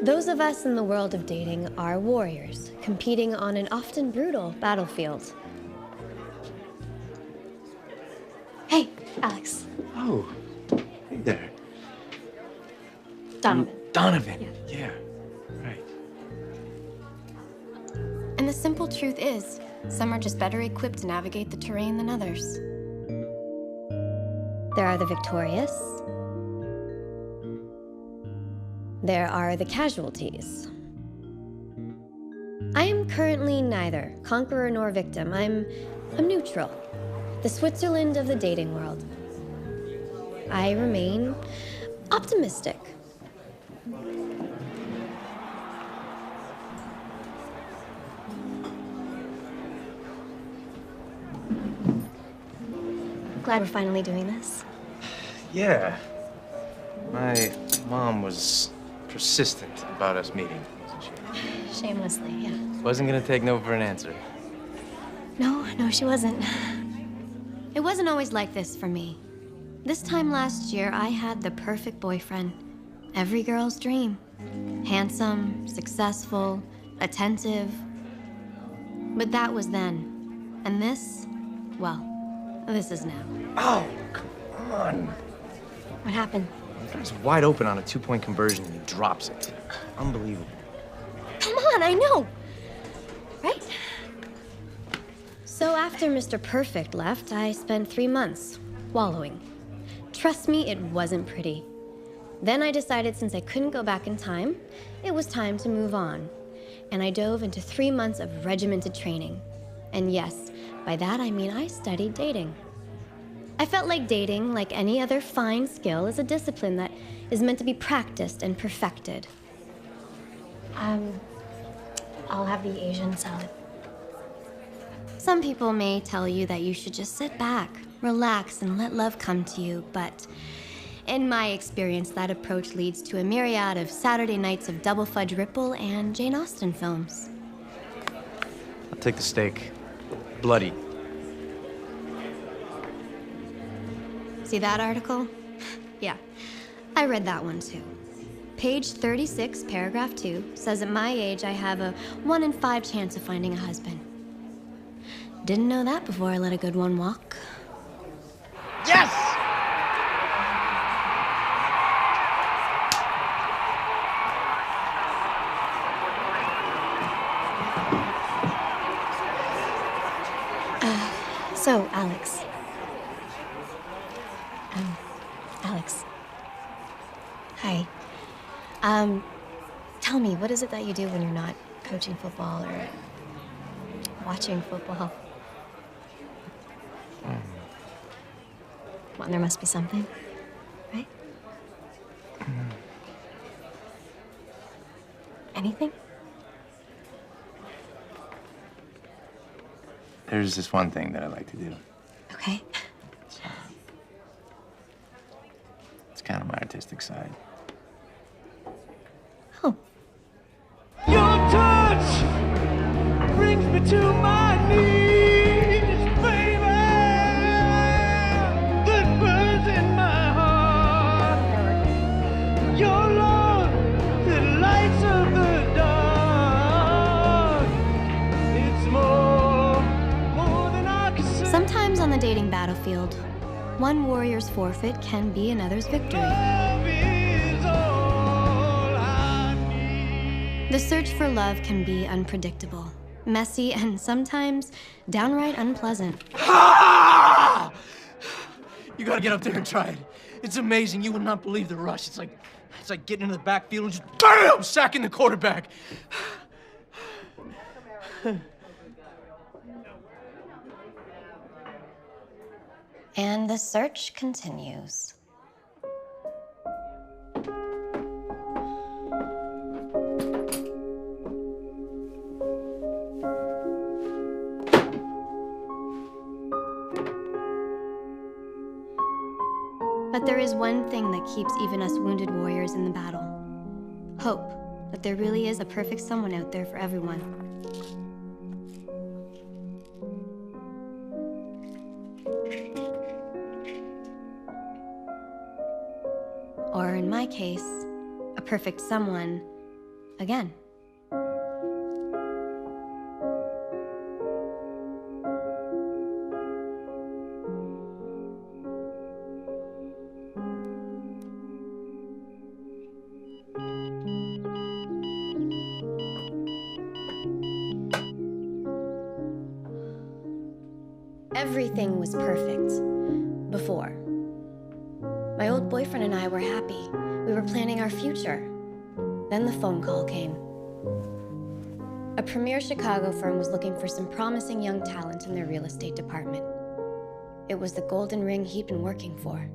Those of us in the world of dating are warriors, competing on an often brutal battlefield. Hey, Alex. Oh, hey there. Donovan. Donovan. Yeah. Yeah, right. And the simple truth is, some are just better equipped to navigate the terrain than others. There are the victorious. There are the casualties. I am currently neither conqueror nor victim. I'm neutral. The Switzerland of the dating world. I remain optimistic. Glad we're finally doing this. Yeah. My mom was persistent about us meeting, wasn't she? Shamelessly, yeah. Wasn't gonna take no for an answer. No, she wasn't. It wasn't always like this for me. This time last year, I had the perfect boyfriend. Every girl's dream. Handsome, successful, attentive. But that was then. And this, well, this is now. Oh, come on. What happened? He's wide open on a 2-point conversion and he drops it. Unbelievable. Come on, I know. Right? So after Mr. Perfect left, I spent 3 months wallowing. Trust me, it wasn't pretty. Then I decided since I couldn't go back in time, it was time to move on. And I dove into 3 months of regimented training. And yes, by that I mean I studied dating. I felt like dating, like any other fine skill, is a discipline that is meant to be practiced and perfected. I'll have the Asian salad. Some people may tell you that you should just sit back, relax, and let love come to you, but in my experience, that approach leads to a myriad of Saturday nights of Double Fudge Ripple and Jane Austen films. I'll take the steak. Bloody. See that article? Yeah, I read that one too. Page 36, paragraph 2, says at my age I have a 1 in 5 chance of finding a husband. Didn't know that before I let a good one walk. Yes! So, Alex. Alex. Hi. Tell me, what is it that you do when you're not coaching football or watching football? Well, there must be something, right? Anything? There's this one thing that I like to do. Okay. It's kind of my artistic side. Oh. Your touch brings me to my knees, baby. That burns in my heart. Your love that lights up the dark. It's more than I can say. Sometimes on the dating battlefield, one warrior's forfeit can be another's victory. Love is all I need. The search for love can be unpredictable, messy, and sometimes downright unpleasant. Ah! You gotta get up there and try it. It's amazing. You would not believe the rush. It's like getting into the backfield and just BAM! Sacking the quarterback. And the search continues. But there is one thing that keeps even us wounded warriors in the battle. Hope that there really is a perfect someone out there for everyone. Or in my case, a perfect someone again. Everything was perfect before. My old boyfriend and I were happy. We were planning our future. Then the phone call came. A premier Chicago firm was looking for some promising young talent in their real estate department. It was the golden ring he'd been working for.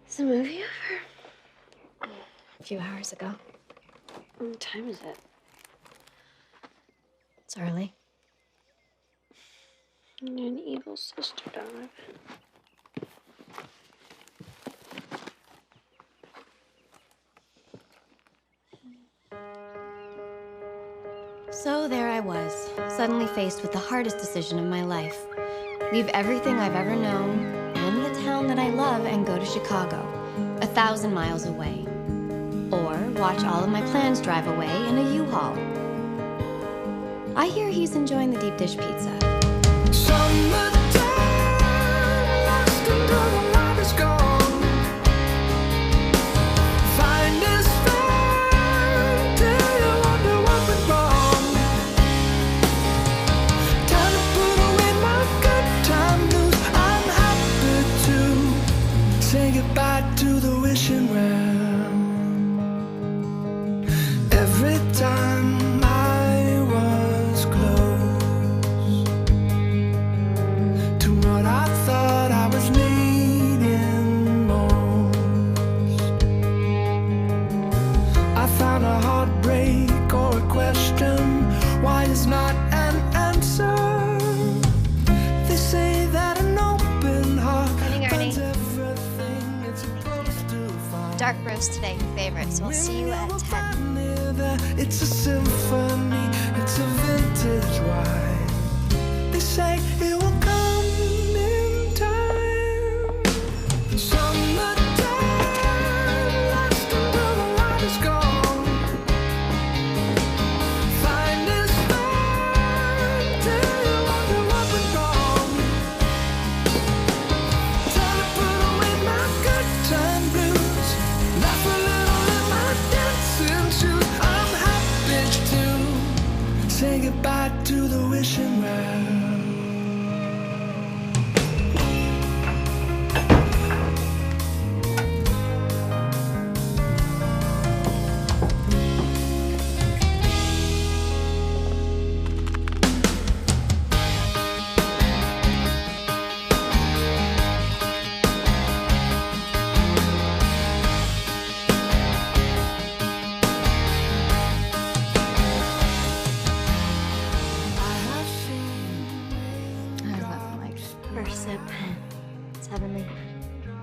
Is the movie over? A few hours ago. What time is it? It's early. You're an evil sister, dog. So there I was, suddenly faced with the hardest decision of my life. Leave everything I've ever known and the town that I love and go to Chicago, 1,000 miles away. Or watch all of my plans drive away in a U-Haul. I hear he's enjoying the deep dish pizza. Say goodbye to the wishing well. Every time I was close to what I thought I was needing most, I found a heartbreak or a question. Why is not an answer? They say that an open heart finds everything it's supposed to find. Dark roast today, your favorite, so I'll see you at 10. It's a symphony, it's a vintage wine. They say it will come in time. Summertime, last until the light is gone. Find this fine till you wonder what went wrong. Time to put away my good time blues. Laugh a little in my dancing shoes. I'm happy to say goodbye to the wishing well. How's that for like first sip? It's heavenly.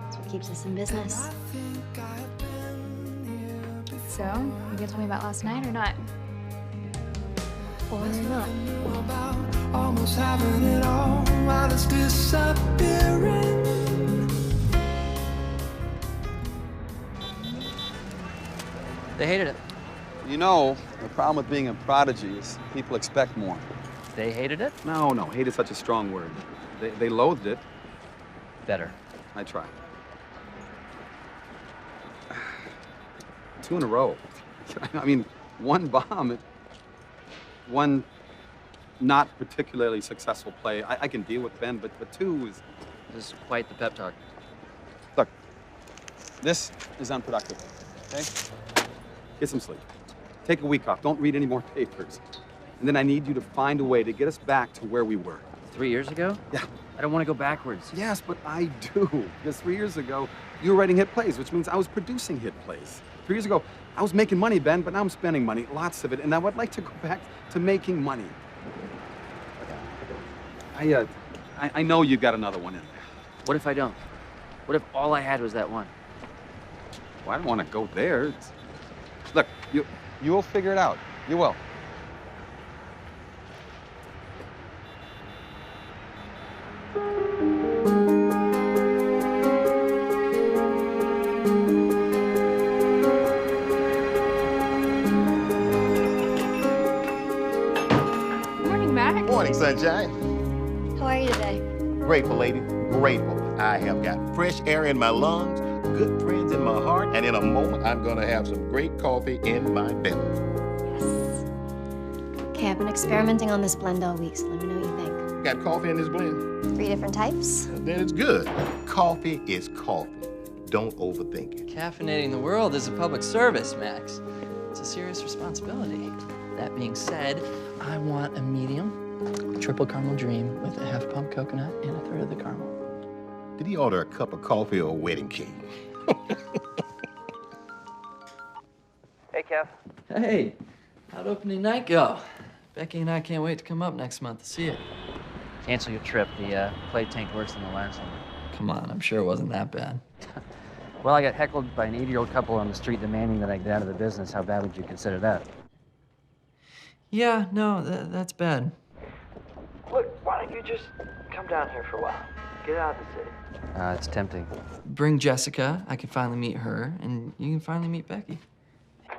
It's what keeps us in business. So, you gonna tell me about last night or not? Or not. About almost having it all while it's disappearing. They hated it. You know, the problem with being a prodigy is people expect more. They hated it? No, hate is such a strong word. They loathed it. Better. I tried. 2 in a row. I mean, one bomb, one not particularly successful play. I can deal with Ben, but 2 is... This is quite the pep talk. Look, this is unproductive, okay? Get some sleep. Take a week off. Don't read any more papers. And then I need you to find a way to get us back to where we were. 3 years ago? Yeah. I don't want to go backwards. Yes, but I do. Because 3 years ago, you were writing hit plays, which means I was producing hit plays. 3 years ago, I was making money, Ben, but now I'm spending money, lots of it, and I would like to go back to making money. I know you got another one in there. What if I don't? What if all I had was that one? Well, I don't want to go there. Look, you'll figure it out. You will. Morning, Max. Morning, sunshine. How are you today? Grateful, lady. Grateful. I have got fresh air in my lungs, good friends in my heart, and in a moment, I'm gonna have some great coffee in my belly. Yes. Okay, I've been experimenting on this blend all week, so let me know what you think. Got coffee in this blend? 3 different types. Then it's good. Coffee is coffee. Don't overthink it. Caffeinating the world is a public service, Max. It's a serious responsibility. That being said, I want a medium triple caramel dream with a half pump coconut and a third of the caramel. Did he order a cup of coffee or a wedding cake? Hey, Kev. Hey, how'd opening night go? Becky and I can't wait to come up next month to see it. Cancel your trip. The play tanked worse than the last one. Come on, I'm sure it wasn't that bad. Well, I got heckled by an 80-year-old couple on the street demanding that I get out of the business. How bad would you consider that? Yeah, no, that's bad. Look, why don't you just come down here for a while? Get out of the city. It's tempting. Bring Jessica, I can finally meet her, and you can finally meet Becky.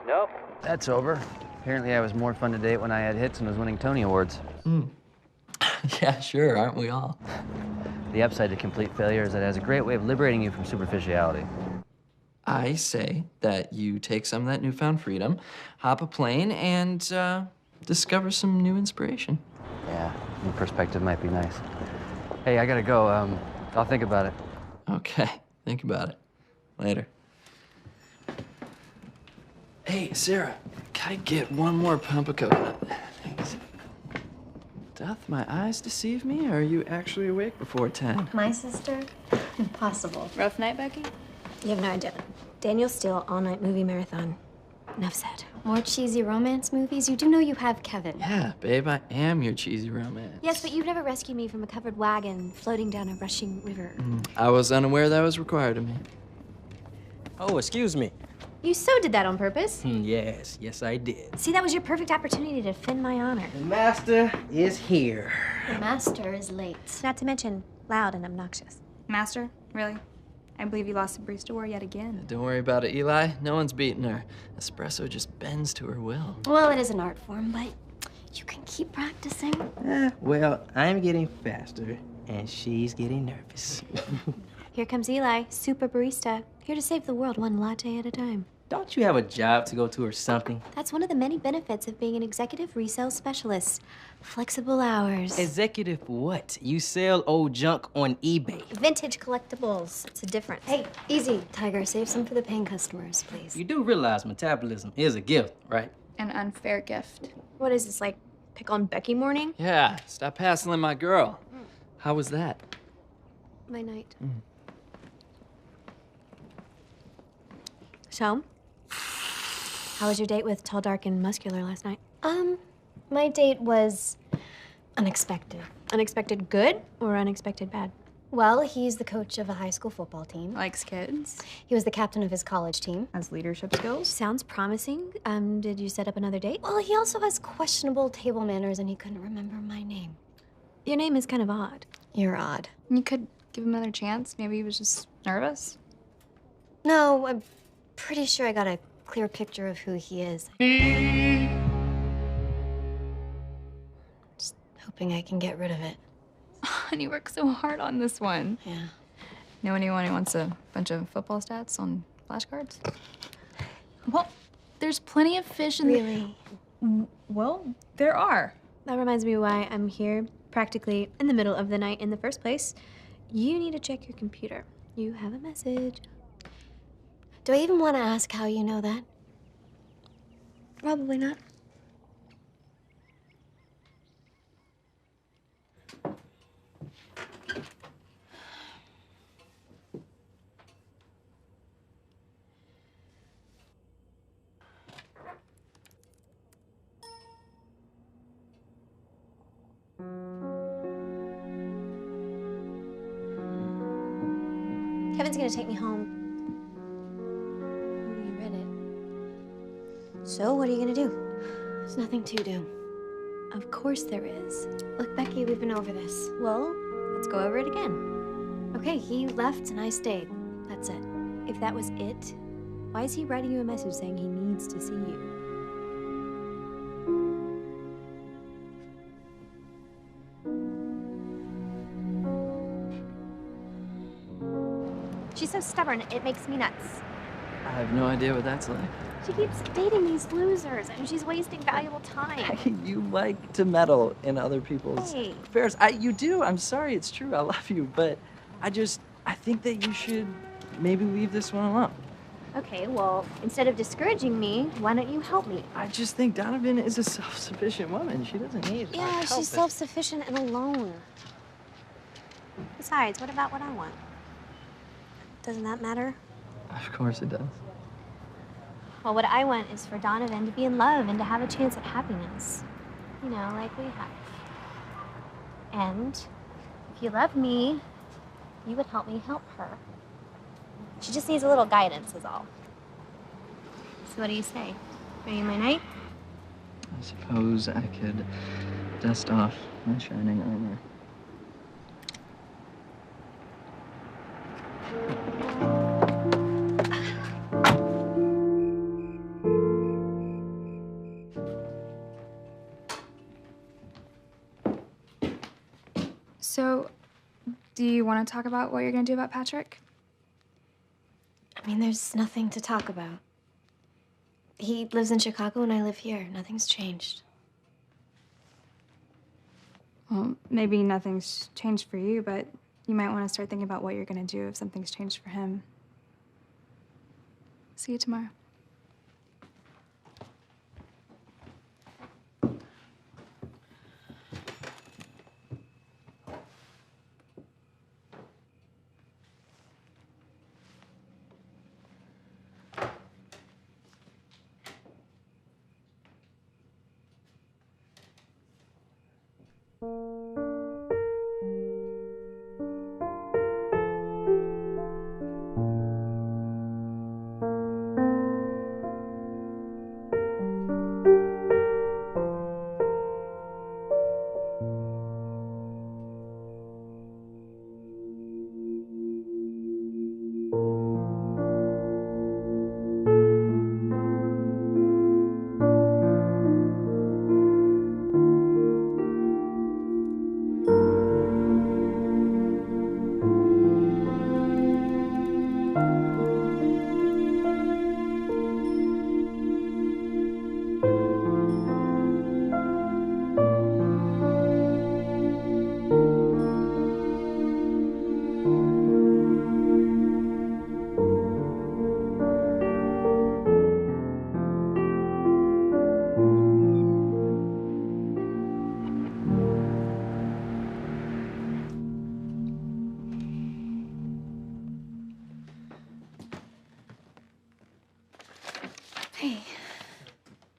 Nope, that's over. Apparently I was more fun to date when I had hits and was winning Tony Awards. Yeah, sure, aren't we all? The upside to complete failure is that it has a great way of liberating you from superficiality. I say that you take some of that newfound freedom, hop a plane, and discover some new inspiration. Yeah, new perspective might be nice. Hey, I gotta go. I'll think about it. Okay, think about it. Later. Hey, Sarah, can I get one more pump of coconut? Thanks. Doth my eyes deceive me, or are you actually awake before 10? My sister? Impossible. Rough night, Becky? You have no idea. Daniel Steele all-night movie marathon. Enough said. More cheesy romance movies? You do know you have Kevin. Yeah, babe, I am your cheesy romance. Yes, but you've never rescued me from a covered wagon floating down a rushing river. I was unaware that was required of me. Oh, excuse me. You so did that on purpose. Yes, I did. See, that was your perfect opportunity to defend my honor. The master is here. The master is late. Not to mention loud and obnoxious. Master? Really? I believe you lost the barista war yet again. Don't worry about it, Eli. No one's beating her. Espresso just bends to her will. Well, it is an art form, but you can keep practicing. Well, I'm getting faster, and she's getting nervous. Here comes Eli, super barista, here to save the world one latte at a time. Don't you have a job to go to or something? That's one of the many benefits of being an executive resale specialist. Flexible hours. Executive what? You sell old junk on eBay. Vintage collectibles. It's a difference. Hey, easy. Tiger, save some for the paying customers, please. You do realize metabolism is a gift, right? An unfair gift. What is this, like pick on Becky morning? Yeah, stop hassling my girl. How was that? My night. So, how was your date with Tall, Dark, and Muscular last night? My date was unexpected. Unexpected good or unexpected bad? Well, he's the coach of a high school football team. Likes kids. He was the captain of his college team. Has leadership skills. Sounds promising. Did you set up another date? Well, he also has questionable table manners, and he couldn't remember my name. Your name is kind of odd. You're odd. You could give him another chance. Maybe he was just nervous. No, I'm pretty sure I got a clear picture of who he is. Just hoping I can get rid of it. And you worked so hard on this one. Yeah. Know anyone who wants a bunch of football stats on flashcards? Well, there's plenty of fish in Really? Well, there are. That reminds me why I'm here practically in the middle of the night in the first place. You need to check your computer. You have a message. Do I even want to ask how you know that? Probably not. Kevin's gonna take me home. You read it. So, what are you gonna do? There's nothing to do. Of course there is. Look, Becky, we've been over this. Well, let's go over it again. Okay, he left and I stayed. That's it. If that was it, why is he writing you a message saying he needs to see you? She's so stubborn, it makes me nuts. I have no idea what that's like. She keeps dating these losers, and she's wasting valuable time. You like to meddle in other people's affairs. You do. I'm sorry. It's true. I love you, but I think that you should maybe leave this one alone. Okay, well, instead of discouraging me, why don't you help me? I just think Donovan is a self-sufficient woman. She doesn't need our Yeah, help. she's self-sufficient and alone. Besides, what about what I want? Doesn't that matter? Of course it does. Well, what I want is for Donovan to be in love and to have a chance at happiness. You know, like we have. And if you love me, you would help me help her. She just needs a little guidance is all. So what do you say? Are you my knight? I suppose I could dust off my shining armor. So, do you want to talk about what you're going to do about Patrick? I mean, there's nothing to talk about. He lives in Chicago and I live here. Nothing's changed. Well, maybe nothing's changed for you, but you might want to start thinking about what you're going to do if something's changed for him. See you tomorrow.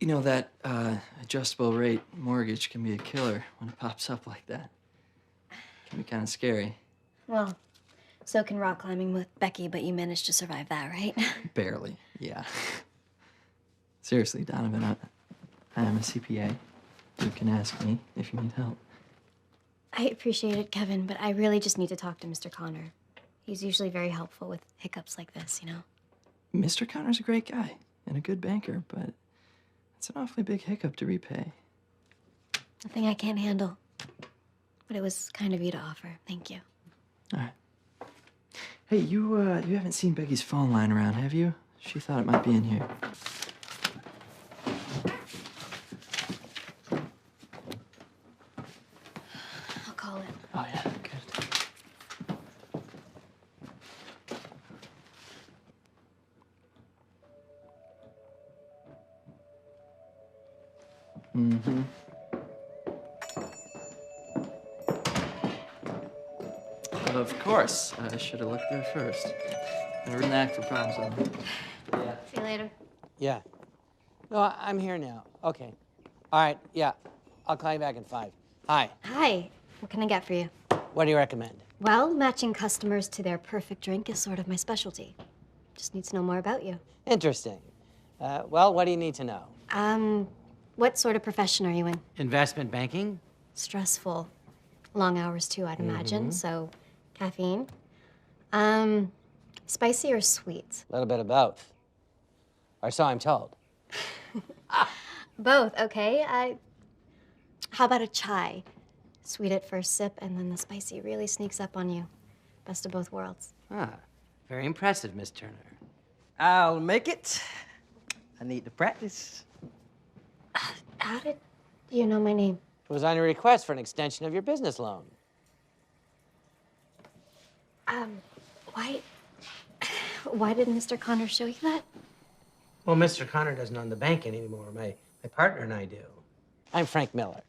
You know, that adjustable rate mortgage can be a killer when it pops up like that. It can be kind of scary. Well, so can rock climbing with Becky, but you managed to survive that, right? Barely, yeah. Seriously, Donovan, I am a CPA. You can ask me if you need help. I appreciate it, Kevin, but I really just need to talk to Mr. Connor. He's usually very helpful with hiccups like this, you know? Mr. Connor's a great guy and a good banker, but it's an awfully big hiccup to repay. Nothing I can't handle. But it was kind of you to offer. Thank you. All right. Hey, you haven't seen Becky's phone lying around, have you? She thought it might be in here. I'll call it. Oh, yeah, good. Mm-hmm. Of course. I should have looked there first. Never an act for problem solving. Yeah. See you later. Yeah. No, I'm here now. Okay. All right, yeah. I'll call you back in 5. Hi. Hi. What can I get for you? What do you recommend? Well, matching customers to their perfect drink is sort of my specialty. Just need to know more about you. Interesting. Well, what do you need to know? What sort of profession are you in? Investment banking? Stressful. Long hours, too, I'd imagine. So, caffeine. Spicy or sweet? A little bit of both. Or so I'm told. Both, okay. How about a chai? Sweet at first sip, and then the spicy really sneaks up on you. Best of both worlds. Ah, very impressive, Miss Turner. I'll make it. I need to practice. How did you know my name? It was on your request for an extension of your business loan. Why did Mr. Connor show you that? Well, Mr. Connor doesn't own the bank anymore. My partner and I do. I'm Frank Miller.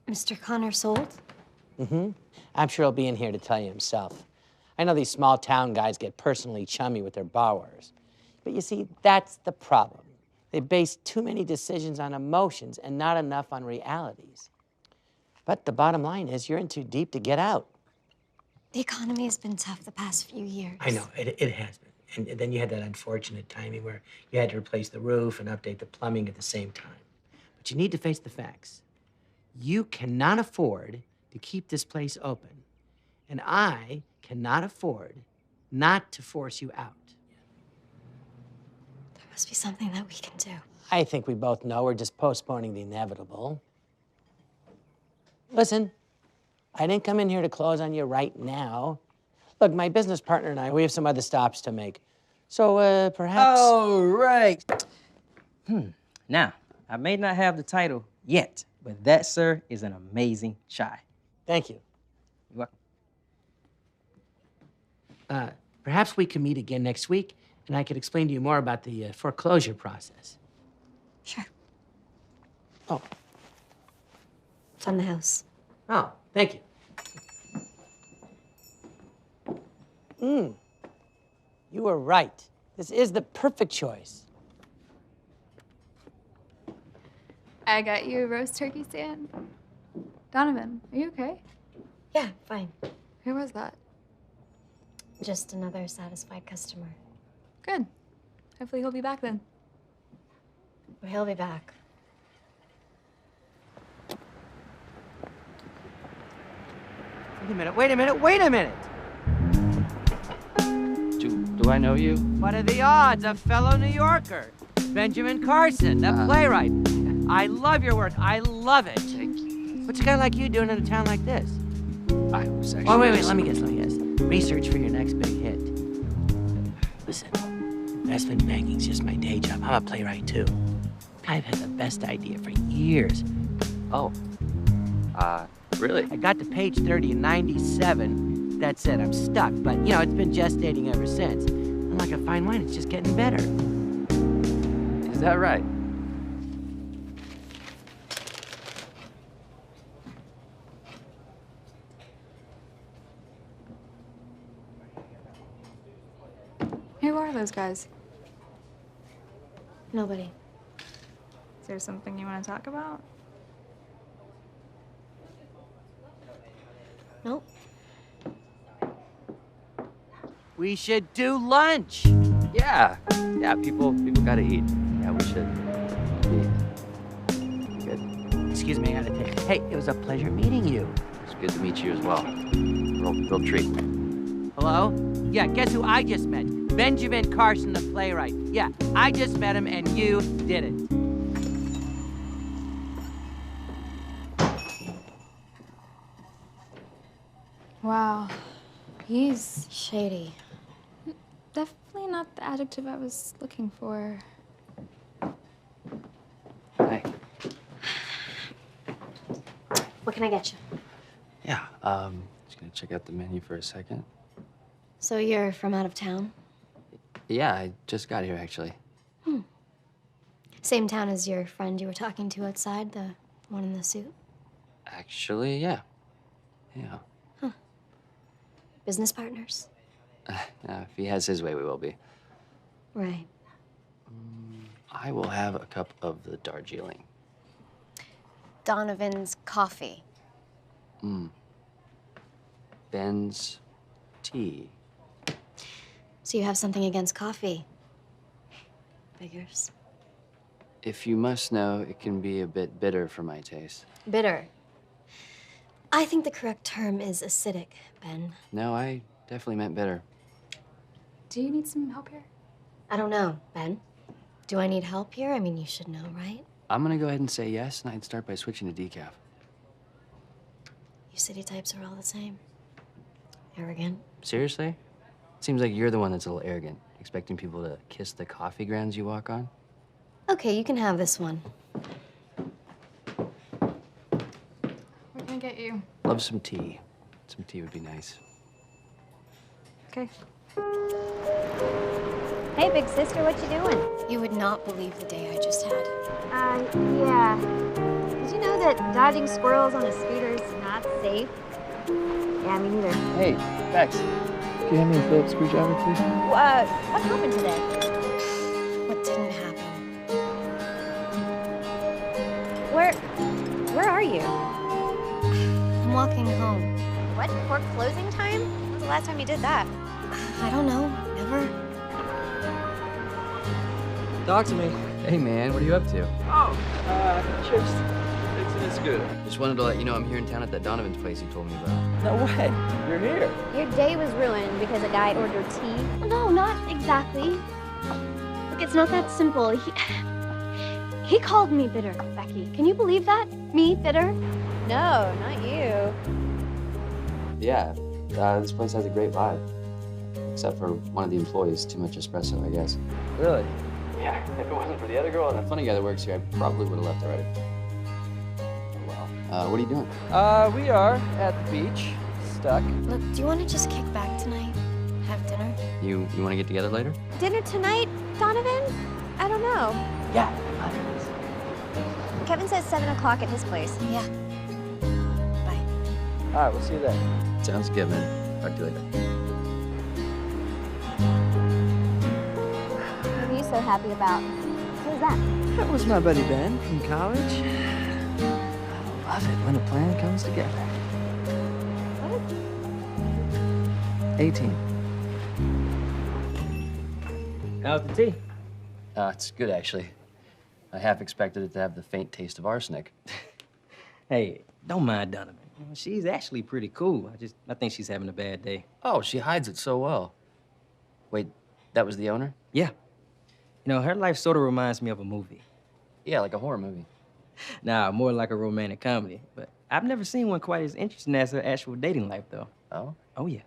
Mr. Connor sold? I'm sure he'll be in here to tell you himself. I know these small town guys get personally chummy with their borrowers. But you see, that's the problem. They base too many decisions on emotions and not enough on realities. But the bottom line is you're in too deep to get out. The economy has been tough the past few years. I know, it has been. And then you had that unfortunate timing where you had to replace the roof and update the plumbing at the same time. But you need to face the facts. You cannot afford to keep this place open. And I cannot afford not to force you out. There must be something that we can do. I think we both know we're just postponing the inevitable. Listen, I didn't come in here to close on you right now. Look, my business partner and I, we have some other stops to make. So, perhaps... All right. Now, I may not have the title yet, but that, sir, is an amazing chai. Thank you. You're welcome. Perhaps we can meet again next week, and I could explain to you more about the foreclosure process. Sure. Oh. It's on the house. Oh, thank you. You were right. This is the perfect choice. I got you a roast turkey stand. Donovan, are you okay? Yeah, fine. Who was that? Just another satisfied customer. Good. Hopefully he'll be back then. Well, he'll be back. Wait a minute! Do I know you? What are the odds? A fellow New Yorker, Benjamin Carson, the playwright. I love your work. I love it. Thank you. What's a guy like you doing in a town like this? I was actually... Oh, wait, let me guess. Research for your next big hit. Listen, investment banking's just my day job. I'm a playwright, too. I've had the best idea for years. Oh. Really? I got to page 30 in 97. That's it, I'm stuck. But, you know, it's been gestating ever since. And like a fine wine, it's just getting better. Is that right? Who are those guys? Nobody. Is there something you want to talk about? Nope. We should do lunch. Yeah. Yeah, people gotta eat. Yeah, we should be good. Excuse me, I gotta take. Hey, it was a pleasure meeting you. It's good to meet you as well. Real treat. Hello? Yeah, guess who I just met? Benjamin Carson, the playwright. Yeah, I just met him and you didn't. Wow. He's Shady. definitely not the adjective I was looking for. Hi. What can I get you? Yeah, just gonna check out the menu for a second. So you're from out of town? Yeah, I just got here, actually. Same town as your friend you were talking to outside, the one in the suit? Actually, yeah. Yeah. Business partners? If he has his way, we will be. Right. I will have a cup of the Darjeeling. Donovan's coffee. Ben's tea. So you have something against coffee? Figures. If you must know, it can be a bit bitter for my taste. Bitter. I think the correct term is acidic, Ben. No, I definitely meant bitter. Do you need some help here? I don't know, Ben. Do I need help here? I mean, you should know, right? I'm gonna go ahead and say yes, and I'd start by switching to decaf. You city types are all the same. Arrogant. Seriously? Seems like you're the one that's a little arrogant, expecting people to kiss the coffee grounds you walk on. Okay, you can have this one. What can I get you? Love some tea. Some tea would be nice. Okay. Hey, big sister, what you doing? You would not believe the day I just had. Yeah. Did you know that dodging squirrels on a scooter is not safe? Yeah, me neither. Hey, Bex, can you hand me a Phillips screwdriver, please? What happened today? What didn't happen? Where are you? I'm walking home. What, before closing time? When's the last time you did that? I don't know. Never. Talk to me. Hey, man, what are you up to? Just fixing a scooter. Just wanted to let you know I'm here in town at that Donovan's place you told me about. No way. You're here. Your day was ruined because a guy ordered tea? No, not exactly. Look, it's not that simple. He called me bitter, Becky. Can you believe that? Me, bitter? No, not you. Yeah, this place has a great vibe. Except for one of the employees, too much espresso, I guess. Really? Yeah, if it wasn't for the other girl and the funny guy that works here, I probably would have left already. Well, what are you doing? We are at the beach, stuck. Look, do you want to just kick back tonight? Have dinner? You want to get together later? Dinner tonight, Donovan? I don't know. Yeah. Kevin says 7 o'clock at his place. Yeah. Bye. All right, we'll see you there. Sounds good, man. Talk to you later. What are you so happy about? Who's that? That was my buddy Ben from college. I love it when a plan comes together. What? 18. How's the tea? It's good, actually. I half expected it to have the faint taste of arsenic. Hey, don't mind Donovan. She's actually pretty cool. I think she's having a bad day. Oh, she hides it so well. Wait, that was the owner? Yeah. You know, her life sort of reminds me of a movie. Yeah, like a horror movie. Nah, more like a romantic comedy. But I've never seen one quite as interesting as her actual dating life, though. Oh? Oh, yeah.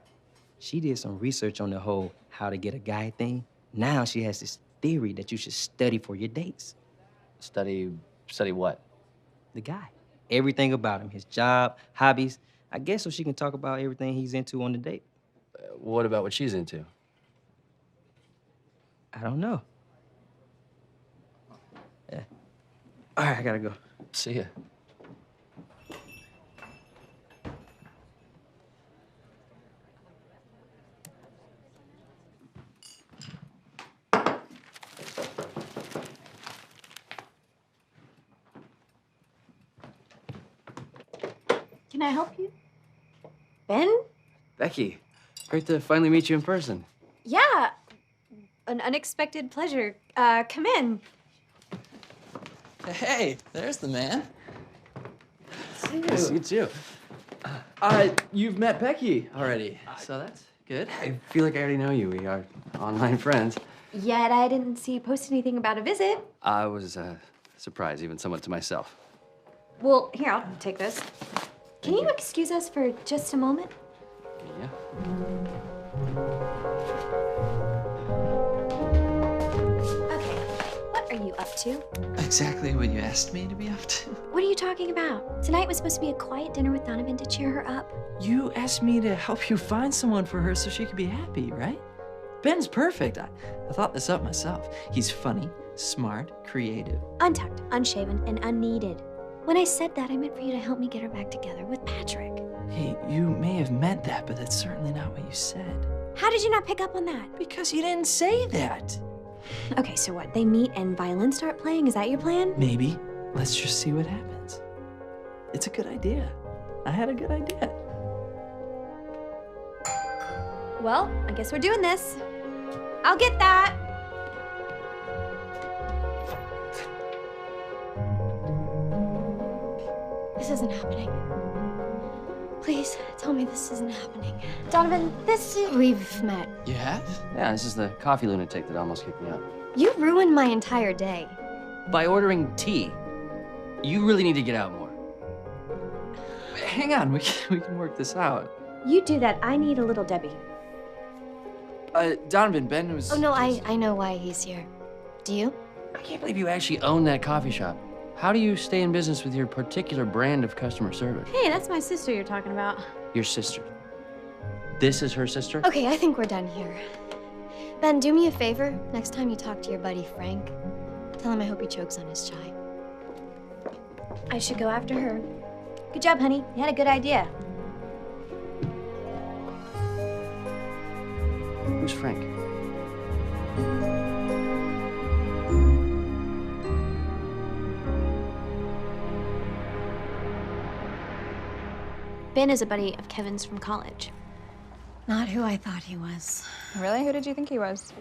She did some research on the whole how to get a guy thing. Now she has this theory that you should study for your dates. Study what? The guy. Everything about him, his job, hobbies. I guess so she can talk about everything he's into on the date. What about what she's into? I don't know. Yeah. All right, I gotta go. See ya. Can I help you? Ben? Becky, great to finally meet you in person. Yeah. An unexpected pleasure. Come in. Hey, there's the man. Yes, you too. You've met Becky already, so that's good. I feel like I already know you. We are online friends. Yet I didn't see you post anything about a visit. I was surprised, even somewhat to myself. Well, here, I'll take this. Can you excuse us for just a moment? Yeah. Okay, what are you up to? Exactly what you asked me to be up to. What are you talking about? Tonight was supposed to be a quiet dinner with Donovan to cheer her up. You asked me to help you find someone for her so she could be happy, right? Ben's perfect. I thought this up myself. He's funny, smart, creative. Untucked, unshaven, and unneeded. When I said that, I meant for you to help me get her back together with Patrick. Hey, you may have meant that, but that's certainly not what you said. How did you not pick up on that? Because you didn't say that. Okay, so what? They meet and violins start playing? Is that your plan? Maybe. Let's just see what happens. It's a good idea. I had a good idea. Well, I guess we're doing this. I'll get that. This isn't happening. Please, tell me this isn't happening. Donovan, this is... We've met. You have? Yeah, this is the coffee lunatic that almost kicked me out. You ruined my entire day. By ordering tea. You really need to get out more. Hang on, we can work this out. You do that. I need a little Debbie. Donovan, Ben was... Oh, no, I know why he's here. Do you? I can't believe you actually own that coffee shop. How do you stay in business with your particular brand of customer service? Hey, that's my sister you're talking about. Your sister. This is her sister? Okay, I think we're done here. Ben, do me a favor. Next time you talk to your buddy Frank, tell him I hope he chokes on his chai. I should go after her. Good job, honey. You had a good idea. Who's Frank? Ben is a buddy of Kevin's from college. Not who I thought he was. Really? Who did you think he was?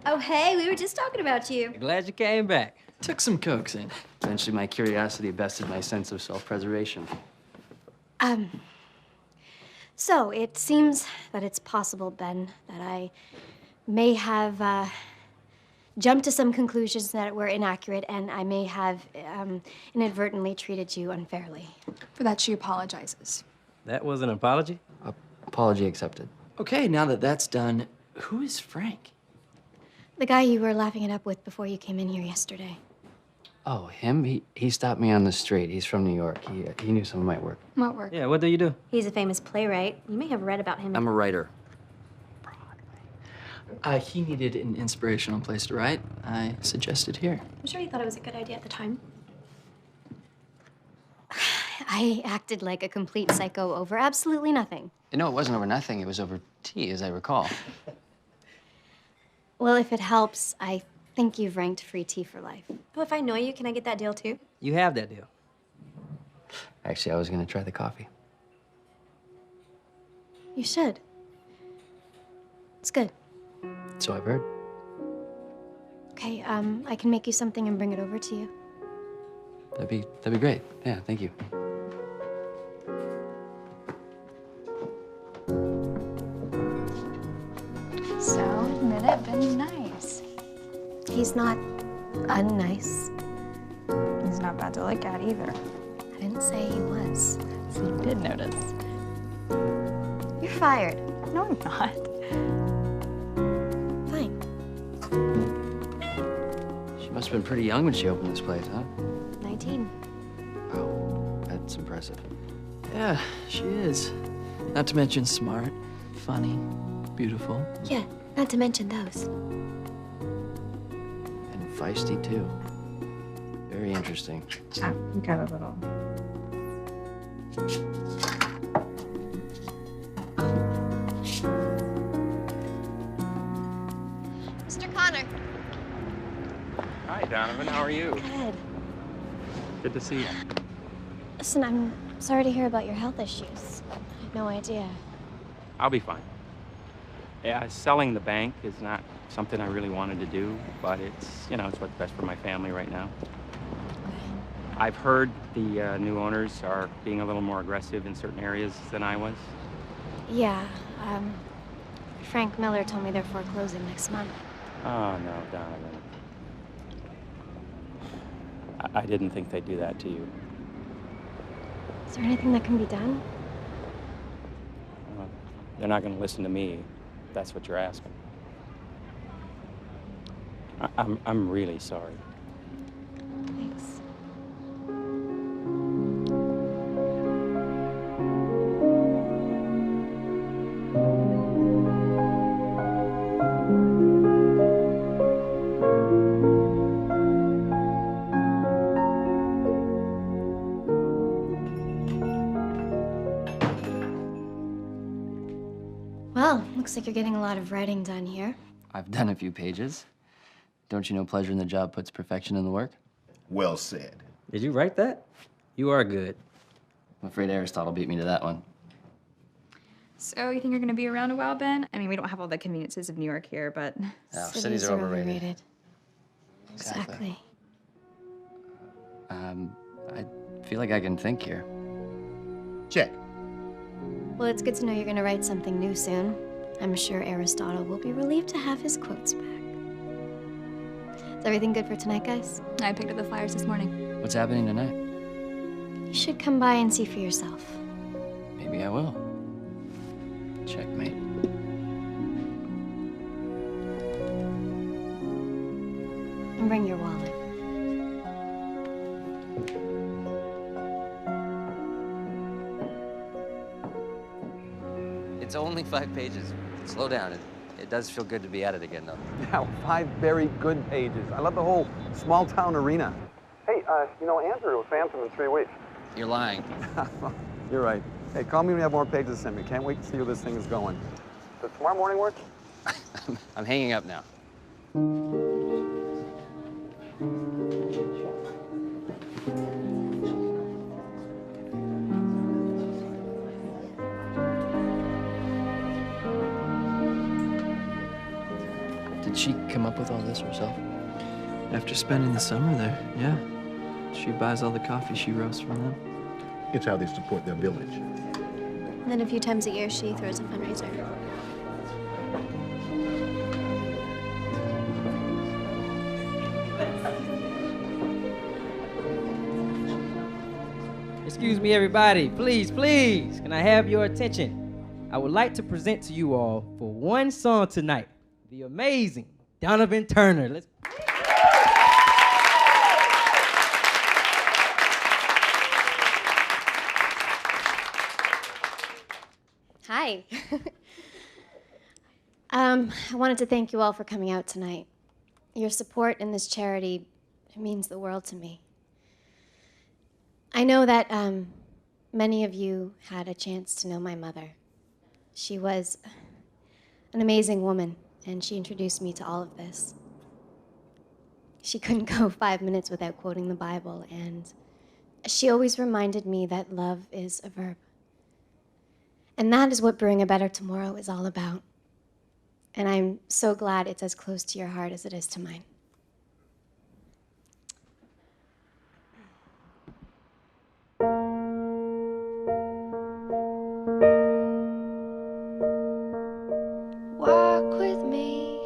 Oh, hey, we were just talking about you. Glad you came back. Took some coaxing. Eventually, my curiosity bested my sense of self-preservation. So it seems that it's possible, Ben, that I may have jumped to some conclusions that were inaccurate, and I may have inadvertently treated you unfairly. For that, she apologizes. That was an apology? Apology accepted. Okay, now that that's done, who is Frank? The guy you were laughing it up with before you came in here yesterday. Oh, him? He stopped me on the street. He's from New York. He knew some of my work. What work? Yeah, what do you do? He's a famous playwright. You may have read about him. I'm a writer. He needed an inspirational place to write. I suggested here. I'm sure he thought it was a good idea at the time. I acted like a complete psycho over absolutely nothing. No, it wasn't over nothing. It was over tea, as I recall. Well, if it helps, I think you've ranked free tea for life. Oh, if I know you, can I get that deal too? You have that deal. Actually, I was going to try the coffee. You should. It's good. So I've heard. Okay, I can make you something and bring it over to you. That'd be great. Yeah, thank you. So, admit it, Ben's nice. He's not unnice. He's not bad to look at either. I didn't say he was. So you did notice. You're fired. No, I'm not. Fine. She must have been pretty young when she opened this place, huh? 19. Wow, that's impressive. Yeah, she is. Not to mention smart, funny, beautiful. Yeah, not to mention those. And feisty, too. Very interesting. Ah, you got a little. Mr. Connor. Hi, Donovan. How are you? Good. Good to see you. Listen, I'm sorry to hear about your health issues. I had no idea. I'll be fine. Yeah, selling the bank is not something I really wanted to do, but it's, it's what's best for my family right now. I've heard the new owners are being a little more aggressive in certain areas than I was. Yeah, Frank Miller told me they're foreclosing next month. Oh, no, Donovan. I didn't think they'd do that to you. Is there anything that can be done? They're not going to listen to me, if that's what you're asking. I'm really sorry. Thanks. Well, looks like you're getting a lot of writing done here. I've done a few pages. Don't you know pleasure in the job puts perfection in the work? Well said. Did you write that? You are good. I'm afraid Aristotle beat me to that one. So you think you're gonna be around a while, Ben? I mean, we don't have all the conveniences of New York here, but... Oh, cities are overrated. Exactly. I feel like I can think here. Check. Well, it's good to know you're gonna write something new soon. I'm sure Aristotle will be relieved to have his quotes back. Is everything good for tonight, guys? I picked up the flyers this morning. What's happening tonight? You should come by and see for yourself. Maybe I will. Checkmate. And bring your wallet. It's only 5 pages. Slow down. It does feel good to be at it again, though. Yeah, 5 very good pages. I love the whole small town arena. Hey, you know, Andrew was phantom in 3 weeks. You're lying. You're right. Hey, call me when you have more pages to send me. Can't wait to see how this thing is going. Does tomorrow morning work? I'm hanging up now. Did she come up with all this herself? After spending the summer there, yeah. She buys all the coffee she roasts from them. It's how they support their village. And then a few times a year, she throws a fundraiser. Excuse me, everybody. Please, please, can I have your attention? I would like to present to you all for one song tonight, the amazing Donovan Turner. Let's. Hi. I wanted to thank you all for coming out tonight. Your support in this charity means the world to me. I know that many of you had a chance to know my mother. She was an amazing woman, and she introduced me to all of this. She couldn't go 5 minutes without quoting the Bible, and she always reminded me that love is a verb. And that is what Brewing a Better Tomorrow is all about. And I'm so glad it's as close to your heart as it is to mine. Walk with me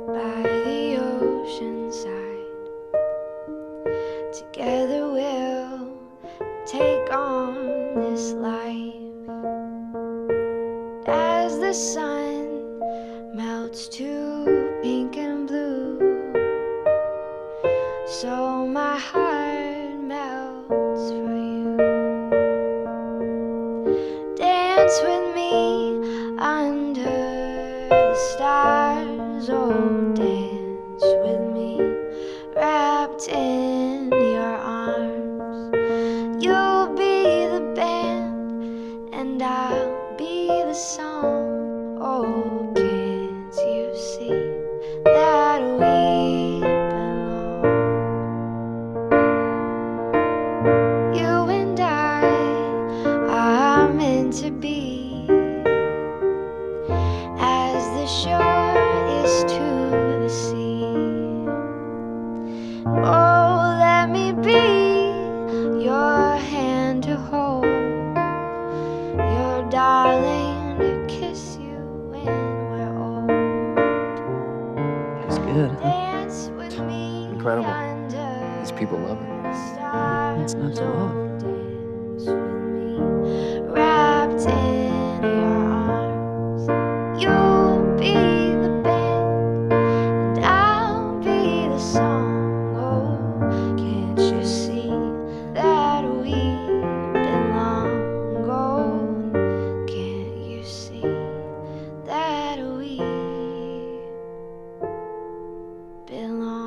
by the ocean side. Together we'll take on this life. As the sun melts to pink and blue, so my heart melts for you. Dance with me under the stars, oh, dance with me, wrapped in your arms. You'll be the band, and I'll be the song. Oh, can't you see that we belong? You and I are meant to be, as the shore is to the sea. Oh, let me be your hand to hold, your darling to kiss you when we're old. It's good, huh? Dance with me Incredible. under These people love it. the stars. It's not to love. Dance with me, wrapped in your arms. You'll be the band, and I'll be the song. Oh, can't you see that we belong? Oh, can't you see that we belong?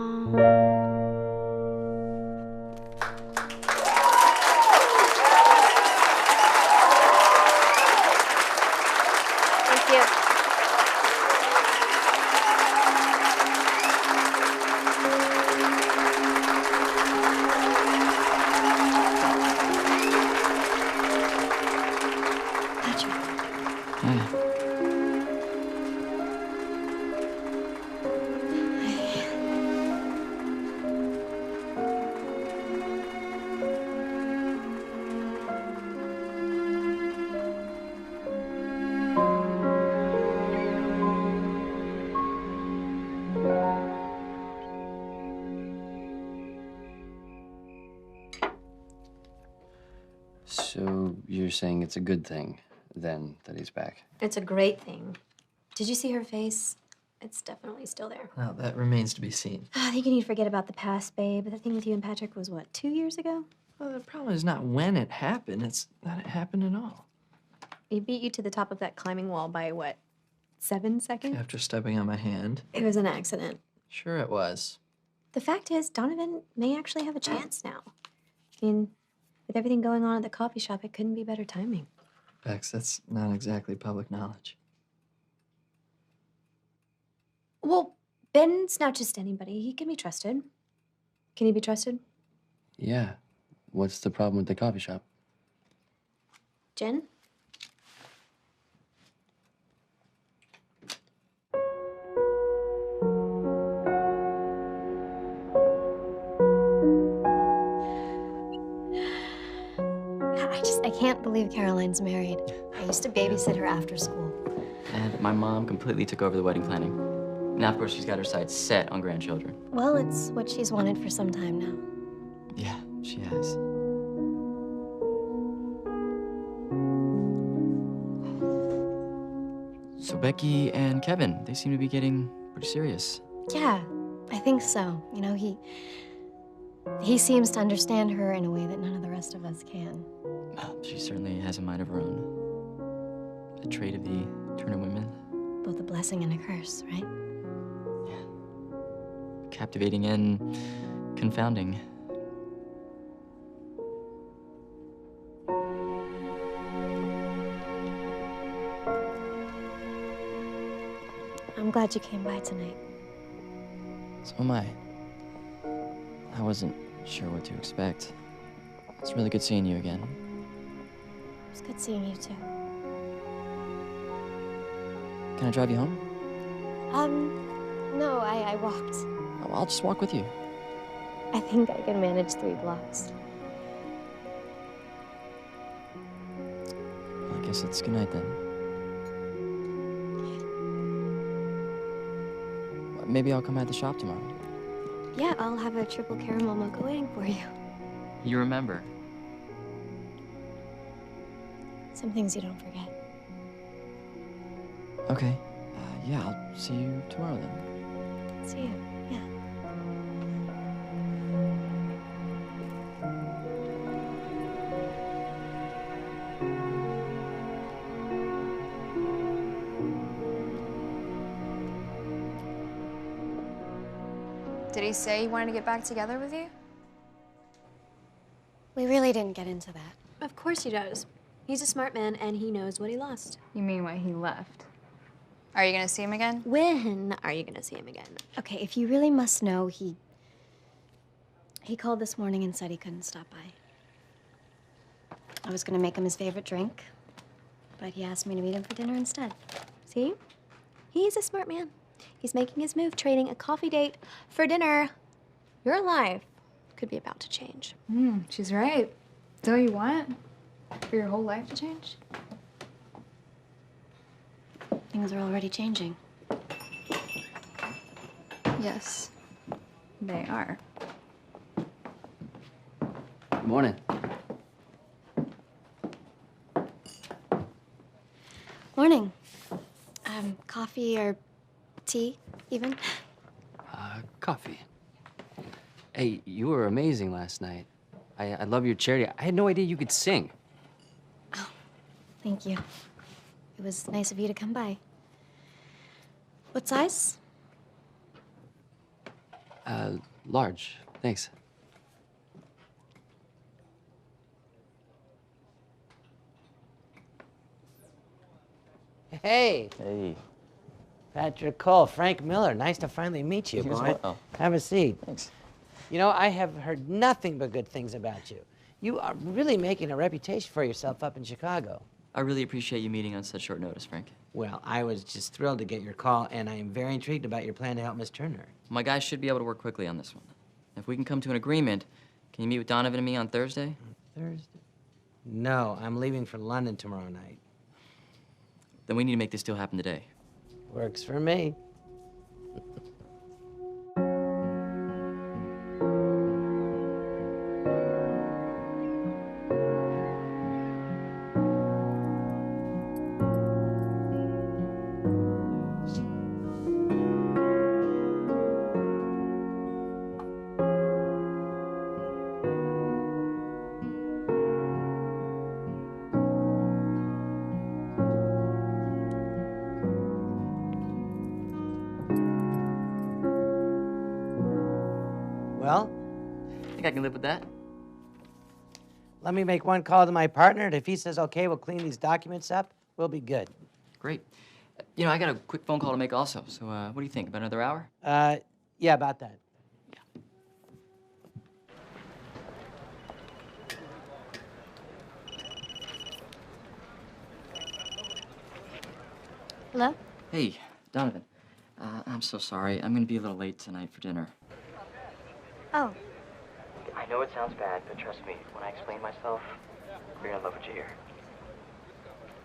So you're saying it's a good thing, then, that he's back? It's a great thing. Did you see her face? It's definitely still there. Well, that remains to be seen. I think you need to forget about the past, babe. The thing with you and Patrick was, what, 2 years ago? Well, the problem is not when it happened, it's that it happened at all. He beat you to the top of that climbing wall by, what, 7 seconds? After stepping on my hand. It was an accident. Sure it was. The fact is, Donovan may actually have a chance now. I mean, with everything going on at the coffee shop, it couldn't be better timing. Bex, that's not exactly public knowledge. Well, Ben's not just anybody. He can be trusted. Can he be trusted? Yeah. What's the problem with the coffee shop? Jen? I can't believe Caroline's married. I used to babysit her after school. And my mom completely took over the wedding planning. Now, of course, she's got her sights set on grandchildren. Well, it's what she's wanted for some time now. Yeah, she has. So Becky and Kevin, they seem to be getting pretty serious. Yeah, I think so. You know, he seems to understand her in a way that none of the rest of us can. She certainly has a mind of her own. A trait of the Turner women. Both a blessing and a curse, right? Captivating and confounding. I'm glad you came by tonight. So am I. I wasn't sure what to expect. It's really good seeing you again. It was good seeing you too. Can I drive you home? No, I walked. Oh, I'll just walk with you. I think I can manage 3 blocks. Well, I guess it's good night then. Well, maybe I'll come by the shop tomorrow. Yeah, I'll have a triple caramel mocha waiting for you. You remember? Some things you don't forget. Okay. Yeah, I'll see you tomorrow then. See you, yeah. Did he say he wanted to get back together with you? We really didn't get into that. Of course he does. He's a smart man, and he knows what he lost. You mean why he left? Are you gonna see him again? When are you gonna see him again? Okay, if you really must know, he called this morning and said he couldn't stop by. I was gonna make him his favorite drink, but he asked me to meet him for dinner instead. See? He's a smart man. He's making his move, trading a coffee date for dinner. Your life could be about to change. She's right. Is that what you want? For your whole life to change? Things are already changing. Yes, they are. Good morning. Morning. Coffee or tea, even? Coffee. Hey, you were amazing last night. I love your charity. I had no idea you could sing. Oh, thank you. It was nice of you to come by. What size? Large. Thanks. Hey. Hey. Patrick Cole, Frank Miller. Nice to finally meet you, You as boy. well. Have a seat. Thanks. You know, I have heard nothing but good things about you. You are really making a reputation for yourself up in Chicago. I really appreciate you meeting on such short notice, Frank. Well, I was just thrilled to get your call, and I am very intrigued about your plan to help Miss Turner. My guys should be able to work quickly on this one. If we can come to an agreement, can you meet with Donovan and me on Thursday? Thursday? No, I'm leaving for London tomorrow night. Then we need to make this deal happen today. Works for me. Well, I think I can live with that. let me make one call to my partner, and if he says okay, we'll clean these documents up. We'll be good. Great. You know, I got a quick phone call to make also, so what do you think? About another hour? Yeah, about that. Hello? Hey, Donovan. I'm so sorry. I'm gonna be a little late tonight for dinner. Oh, I know it sounds bad, but trust me, when I explain myself, you're gonna love what you hear.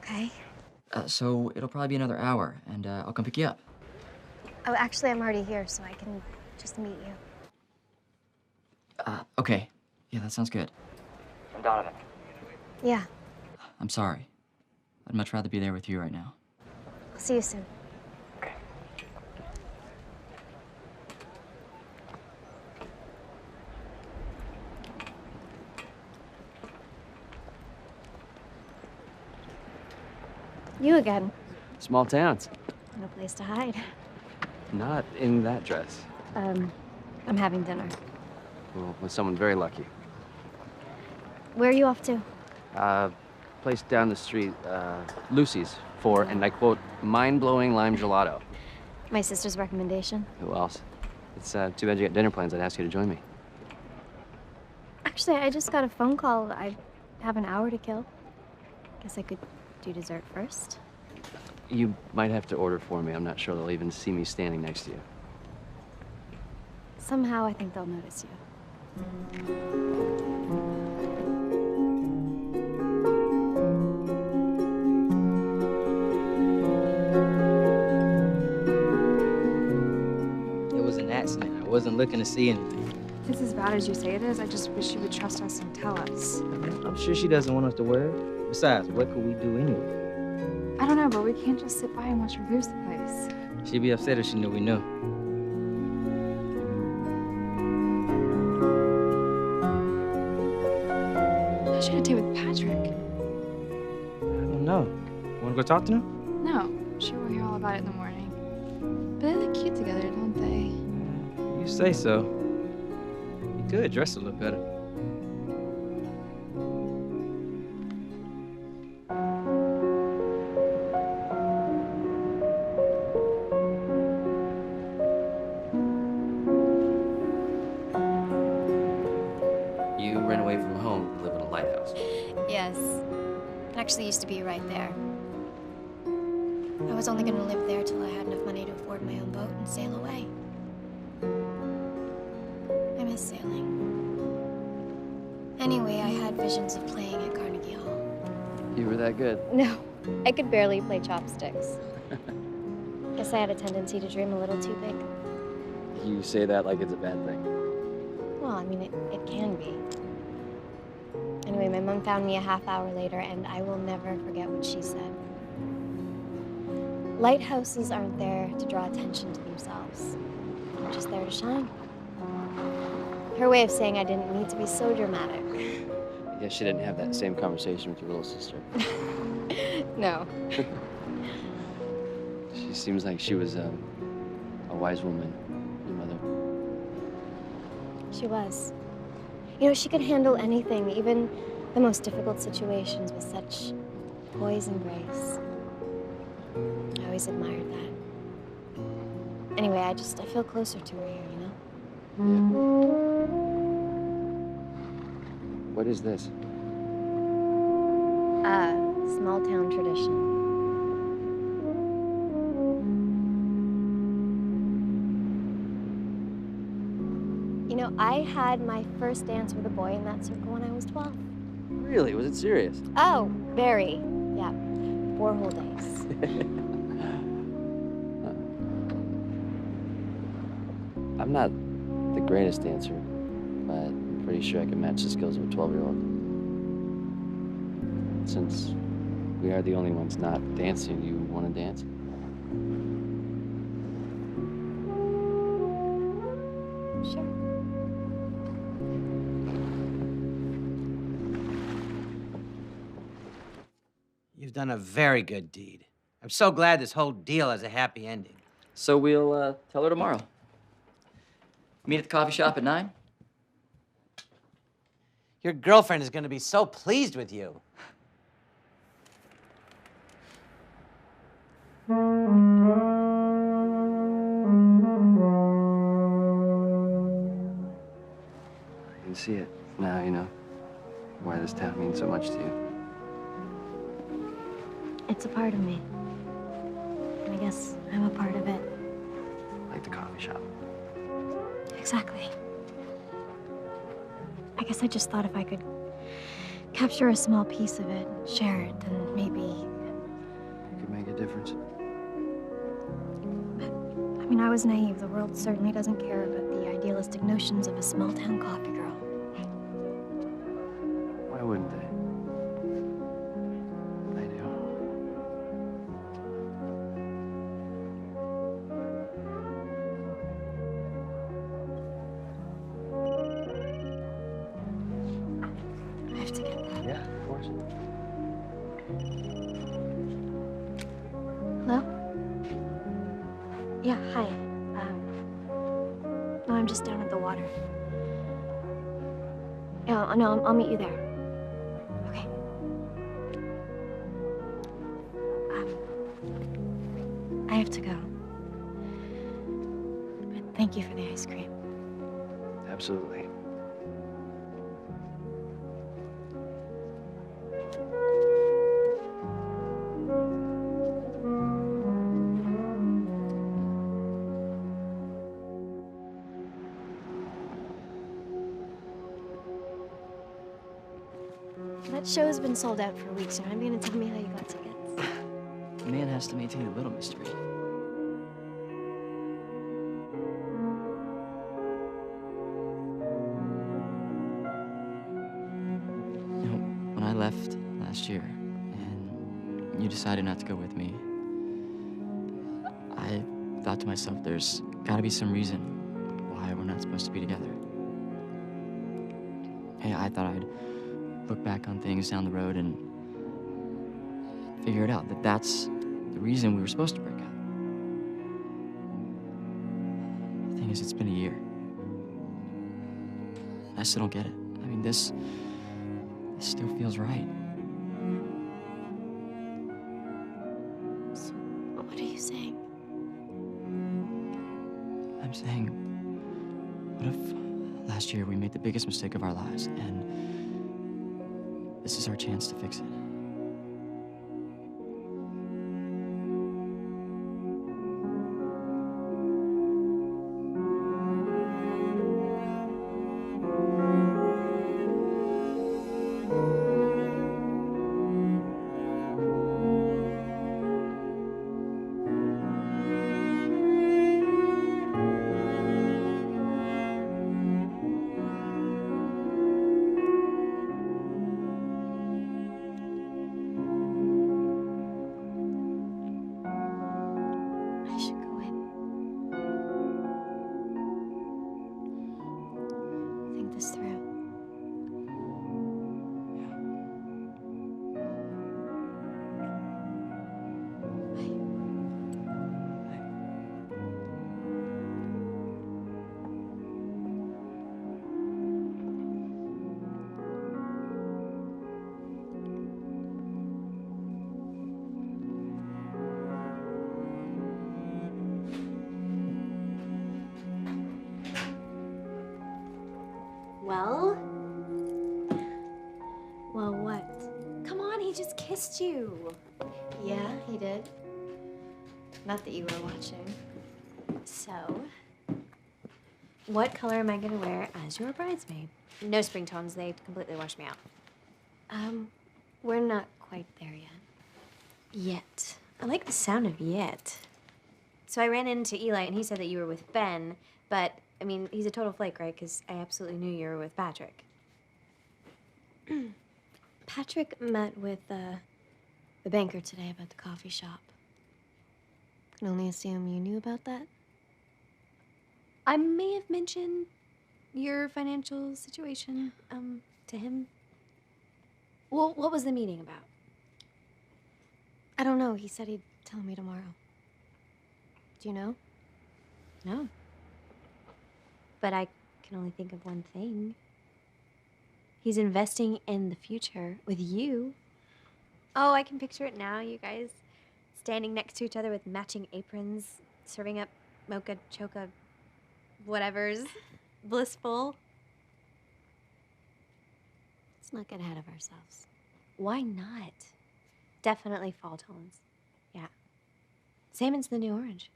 okay. So it'll probably be another hour, and I'll come pick you up. Oh, actually, I'm already here, so I can just meet you. Okay. Yeah, that sounds good. I'm Donovan. Yeah, I'm sorry. I'd much rather be there with you right now. I'll see you soon. You again. Small towns. No place to hide. Not in that dress. I'm having dinner. Well, with someone very lucky. Where are you off to? Place down the street, Lucy's, for, and I quote, mind-blowing lime gelato. My sister's recommendation. Who else? It's too bad you got dinner plans. I'd ask you to join me. Actually, I just got a phone call. I have an hour to kill. Guess I could do dessert first. You might have to order for me. I'm not sure they'll even see me standing next to you. Somehow, I think they'll notice you. It was an accident. I wasn't looking to see anything. It's as bad as you say it is. I just wish you would trust us and tell us. I'm sure she doesn't want us to worry. Besides, what could we do anyway? I don't know, but we can't just sit by and watch her lose the place. She'd be upset if she knew we knew. How's she gonna take with Patrick? I don't know. Want to go talk to him? No, I'm sure we'll hear all about it in the morning. But they look cute together, don't they? You say so. You could dress a little better. You ran away from home to live in a lighthouse. Yes. It actually used to be right there. I was only going to live there till I had enough money to afford my own boat and sail away. I miss sailing. Anyway, I had visions of playing at Carnegie Hall. You were that good. No, I could barely play chopsticks. Guess I had a tendency to dream a little too big. You say that like it's a bad thing. Well, I mean, it can be. Anyway, my mom found me a half hour later, and I will never forget what she said. Lighthouses aren't there to draw attention to themselves. They're just there to shine. Her way of saying I didn't need to be so dramatic. I guess she didn't have that same conversation with your little sister. No. She seems like she was a wise woman, your mother. She was. You know, she could handle anything, even the most difficult situations, with such poise and grace. I always admired that. Anyway, I feel closer to her here, you know? What is this? Some small town tradition. You know, I had my first dance with a boy in that circle when I was 12. Really? Was it serious? Oh, very. Yeah, 4 whole days. I'm not the greatest dancer, but I'm pretty sure I can match the skills of a 12-year-old. Since we are the only ones not dancing, you want to dance? Sure. You've done a very good deed. I'm so glad this whole deal has a happy ending. So we'll tell her tomorrow. Meet at the coffee shop at 9? Your girlfriend is going to be so pleased with you. I can see it. Now you know why this town means so much to you. It's a part of me. And I guess I'm a part of it. Like the coffee shop. Exactly. I guess I just thought if I could capture a small piece of it and share it, then maybe... You could make a difference. I mean, I was naive. The world certainly doesn't care about the idealistic notions of a small-town coffee girl. Why wouldn't they? They do. I have to get that. Yeah, of course. Hello? Yeah, hi. No, I'm just down at the water. Oh, no, I'll meet you there. Okay. I have to go. But thank you for the ice cream. Absolutely. That show's been sold out for weeks. You're not going to tell me how you got tickets. The man has to maintain a little mystery. You know, when I left last year and you decided not to go with me, I thought to myself, there's gotta be some reason why we're not supposed to be together. Hey, I thought I'd look back on things down the road and figure it out, that that's the reason we were supposed to break up. The thing is, it's been a year. I still don't get it. I mean, this still feels right. So, what are you saying? I'm saying, what if last year we made the biggest mistake of our lives, and this is our chance to fix it? I should go in. Think this through. Well, what? Come on, he just kissed kissed you. Yeah, he did. Not that you were watching. So, what color am I gonna wear as your bridesmaid? No spring tones, they completely wash me out. We're not quite there yet. Yet. I like the sound of yet. So I ran into Eli and he said that you were with Ben, but, I mean, he's a total flake, right? Because I absolutely knew you were with Patrick. Patrick met with the banker today about the coffee shop. Can only assume you knew about that. I may have mentioned your financial situation, to him. Well, what was the meeting about? I don't know. He said he'd tell me tomorrow. Do you know? No. But I can only think of one thing. He's investing in the future with you. Oh, I can picture it now, you guys standing next to each other with matching aprons, serving up mocha, choca, whatever's blissful. Let's not get ahead of ourselves. Why not? Definitely fall tones. Yeah. Salmon's the new orange.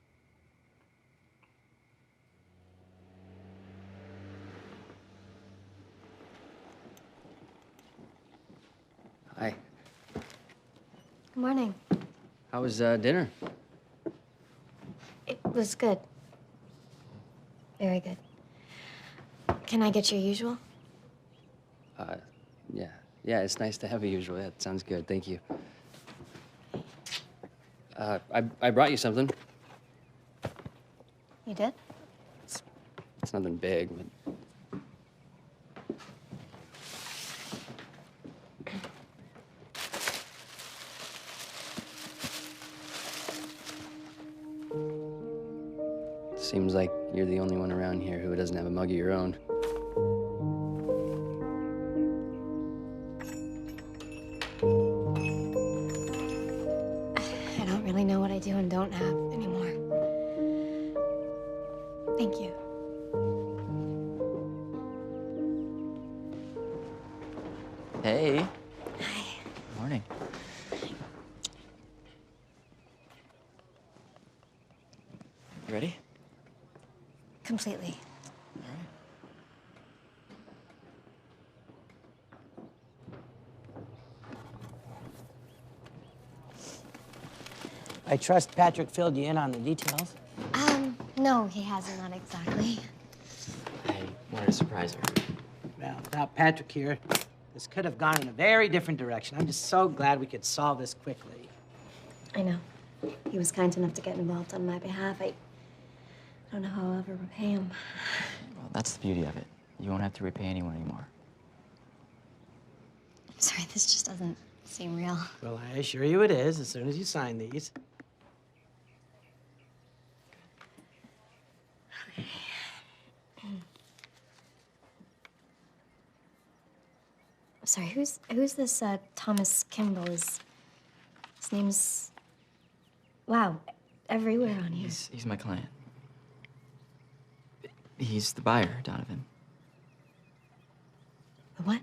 Hi. Good morning. How was dinner? It was good. Very good. Can I get your usual? Yeah. Yeah, it's nice to have a usual. Yeah, that sounds good. Thank you. I brought you something. You did? It's nothing big, but... Seems like you're the only one around here who doesn't have a mug of your own. I don't really know what I do and don't have anymore. Thank you. Hey. Hi. Morning. You ready? Completely. All right. I trust Patrick filled you in on the details. No, he hasn't, not exactly. I wanted to surprise her. Well, without Patrick here, this could have gone in a very different direction. I'm just so glad we could solve this quickly. I know. He was kind enough to get involved on my behalf. I don't know how I'll ever repay him. Well, that's the beauty of it. You won't have to repay anyone anymore. I'm sorry, this just doesn't seem real. Well, I assure you it is as soon as you sign these. Sorry, who's this Thomas Kimball? His name's... Wow, everywhere on here. He's my client. He's the buyer, Donovan. The what?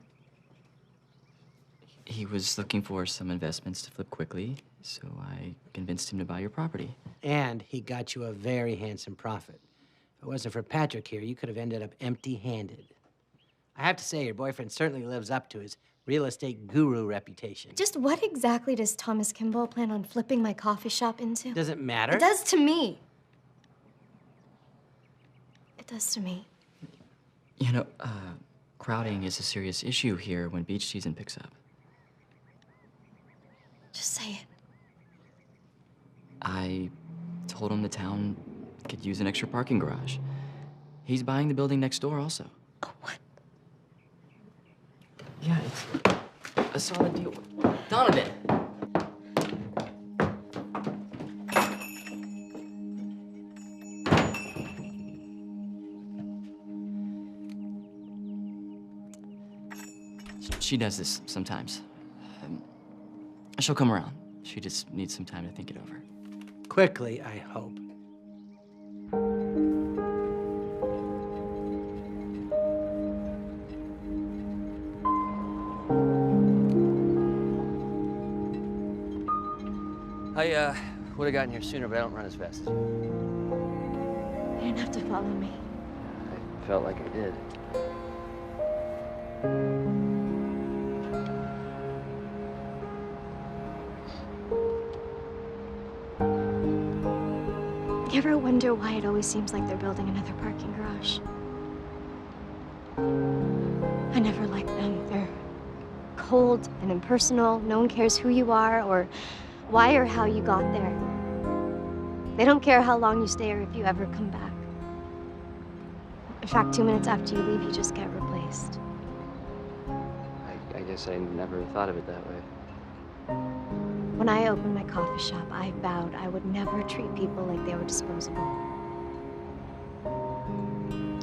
He was looking for some investments to flip quickly, so I convinced him to buy your property. And he got you a very handsome profit. If it wasn't for Patrick here, you could have ended up empty-handed. I have to say, your boyfriend certainly lives up to his real estate guru reputation. Just what exactly does Thomas Kimball plan on flipping my coffee shop into? Does it matter? It does to me. It does to me. You know, crowding is a serious issue here when beach season picks up. Just say it. I told him the town could use an extra parking garage. He's buying the building next door also. Oh, what? Yeah, it's a solid deal. Donovan! She does this sometimes. She'll come around. She just needs some time to think it over. Quickly, I hope. I would have gotten here sooner, but I don't run as fast as you. You didn't have to follow me. I felt like I did. You ever wonder why it always seems like they're building another parking garage? I never liked them. They're cold and impersonal. No one cares who you are or why or how you got there. They don't care how long you stay or if you ever come back. In fact, 2 minutes after you leave, you just get replaced. I guess I never thought of it that way. When I opened my coffee shop, I vowed I would never treat people like they were disposable.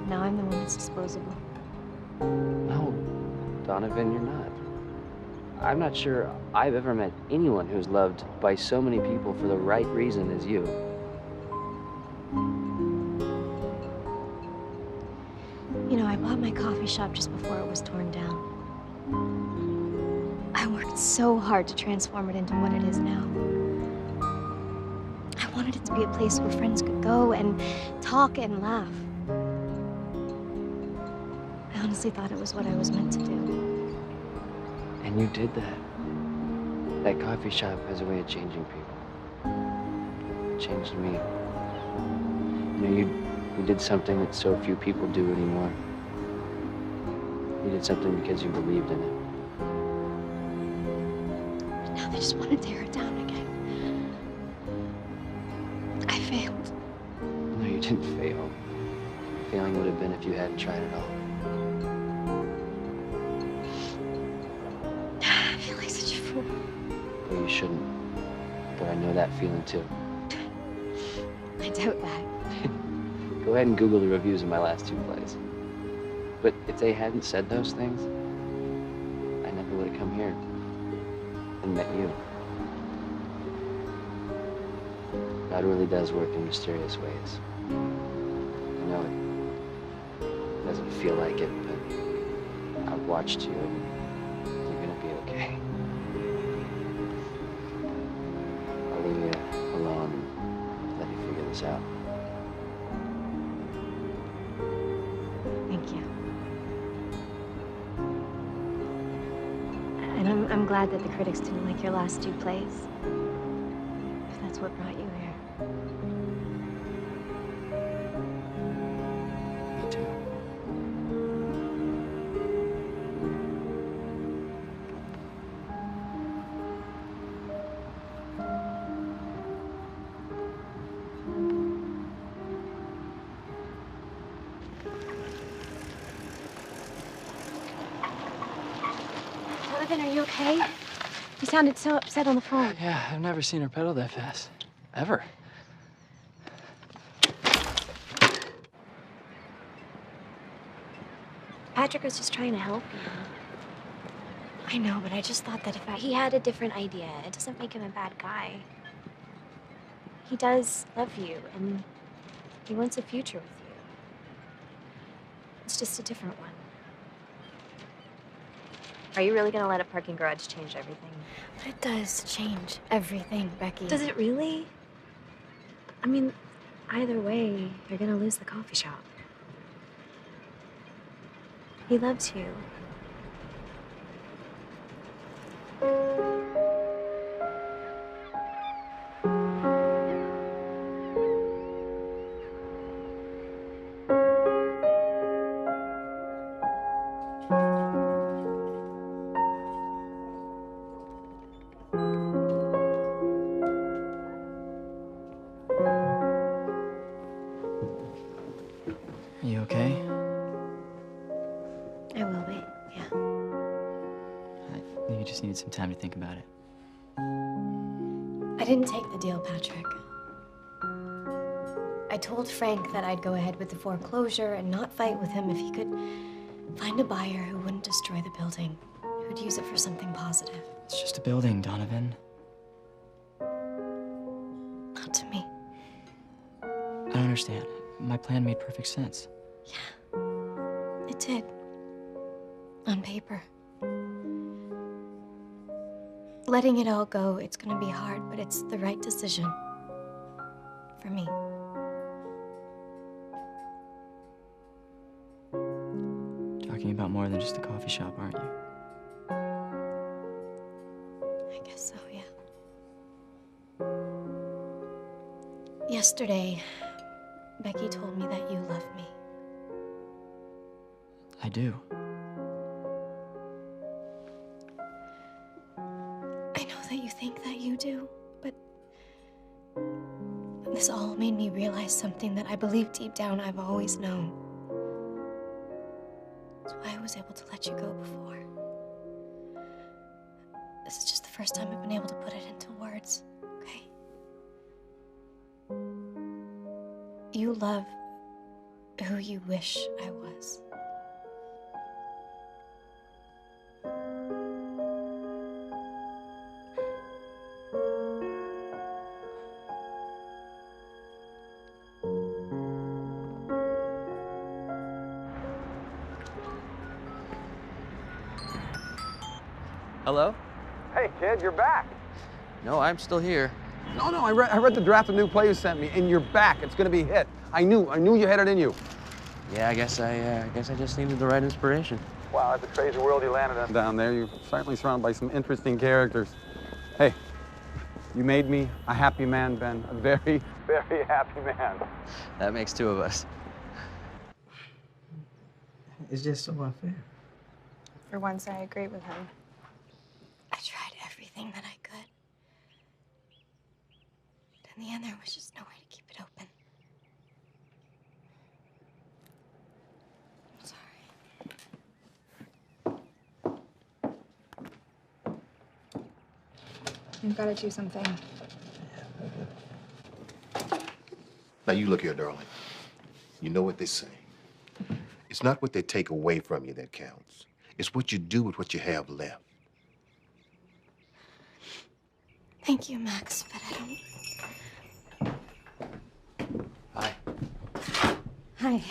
Now I'm the one that's disposable. No, Donovan, you're not. I'm not sure I've ever met anyone who's loved by so many people for the right reason as you. You know, I bought my coffee shop just before it was torn down. I worked so hard to transform it into what it is now. I wanted it to be a place where friends could go and talk and laugh. I honestly thought it was what I was meant to do. And you did that. That coffee shop has a way of changing people. It changed me. You know, you did something that so few people do anymore. You did something because you believed in it. But now they just want to tear it down again. I failed. No, you didn't fail. Failing would have been if you hadn't tried at all. I feel like such a fool. Well, you shouldn't. But I know that feeling too. I doubt that. Go ahead and Google the reviews of my last 2 plays. But if they hadn't said those things, I never would have come here and met you. God really does work in mysterious ways. I know it doesn't feel like it, but I've watched you and you're gonna be okay. I'll leave you alone and let you figure this out. Thank you. And I'm glad that the critics didn't like your last 2 plays. If that's what brought you here. Me too. Donovan, are you okay? You sounded so upset on the phone. Yeah, I've never seen her pedal that fast. Ever. Patrick was just trying to help you. I know, but I just thought that if he had a different idea, it doesn't make him a bad guy. He does love you, and he wants a future with you. It's just a different one. Are you really gonna let a parking garage change everything? But it does change everything, Becky. Does it really? I mean, either way, you're gonna lose the coffee shop. He loves you. Are you okay? I will be, yeah. I think you just needed some time to think about it. I didn't take the deal, Patrick. I told Frank that I'd go ahead with the foreclosure and not fight with him if he could find a buyer who wouldn't destroy the building, who'd use it for something positive. It's just a building, Donovan. Not to me. I don't understand. My plan made perfect sense. It did. On paper. letting it all go, it's gonna be hard, but it's the right decision. For me. Talking about more than just a coffee shop, aren't you? I guess so, yeah. Yesterday, Becky told me that you love me. I do. I know that you think that you do, but this all made me realize something that I believe deep down I've always known. That's why I was able to let you go before. This is just the first time I've been able to put it into words, okay? You love who you wish I was. Hello? Hey, kid, you're back. No, I'm still here. No, I read the draft of the new play you sent me, and you're back. It's gonna be a hit. I knew you had it in you. Yeah, I guess I just needed the right inspiration. Wow, that's a crazy world you landed in down there. You're certainly surrounded by some interesting characters. Hey, you made me a happy man, Ben. A very, very happy man. That makes two of us. It's just so unfair. For once, I agree with him. I tried everything that I could. But in the end, there was just no way to keep it open. I'm sorry. You've got to do something. Now, you look here, darling. You know what they say. It's not what they take away from you that counts. It's what you do with what you have left. Thank you, Max, but I don't... Hi. Hi.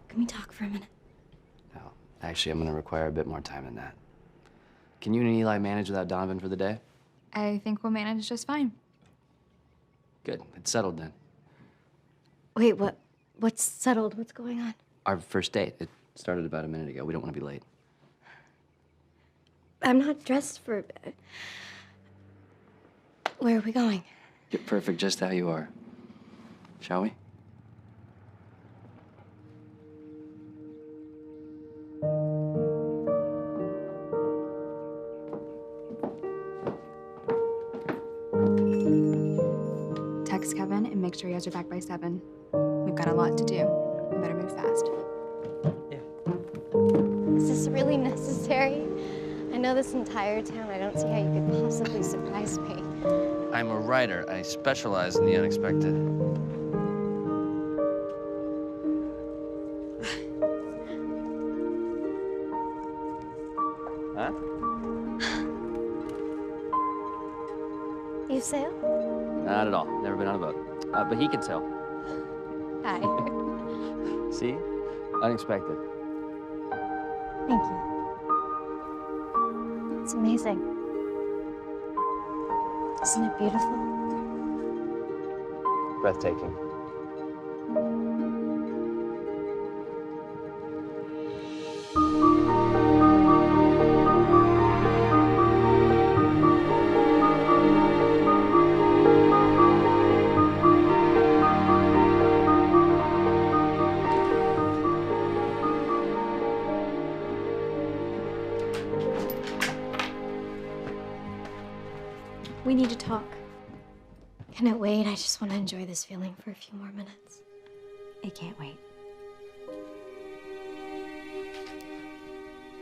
Can we talk for a minute? No, actually, I'm gonna require a bit more time than that. Can you and Eli manage without Donovan for the day? I think we'll manage just fine. Good, it's settled then. Wait, what's settled? What's going on? Our first date, it started about a minute ago. We don't want to be late. I'm not dressed for... Where are we going? You're perfect just how you are. Shall we? Text Kevin and make sure he has your back by 7. We've got a lot to do. We better move fast. Is this really necessary? I know this entire town. I don't see how you could possibly surprise me. I'm a writer. I specialize in the unexpected. Huh? You sail? Not at all. Never been on a boat. But he can sail. Hi. See? Unexpected. Thank you. It's amazing. Isn't it beautiful? Breathtaking. We need to talk. Can it wait? I just want to enjoy this feeling for a few more minutes. It can't wait.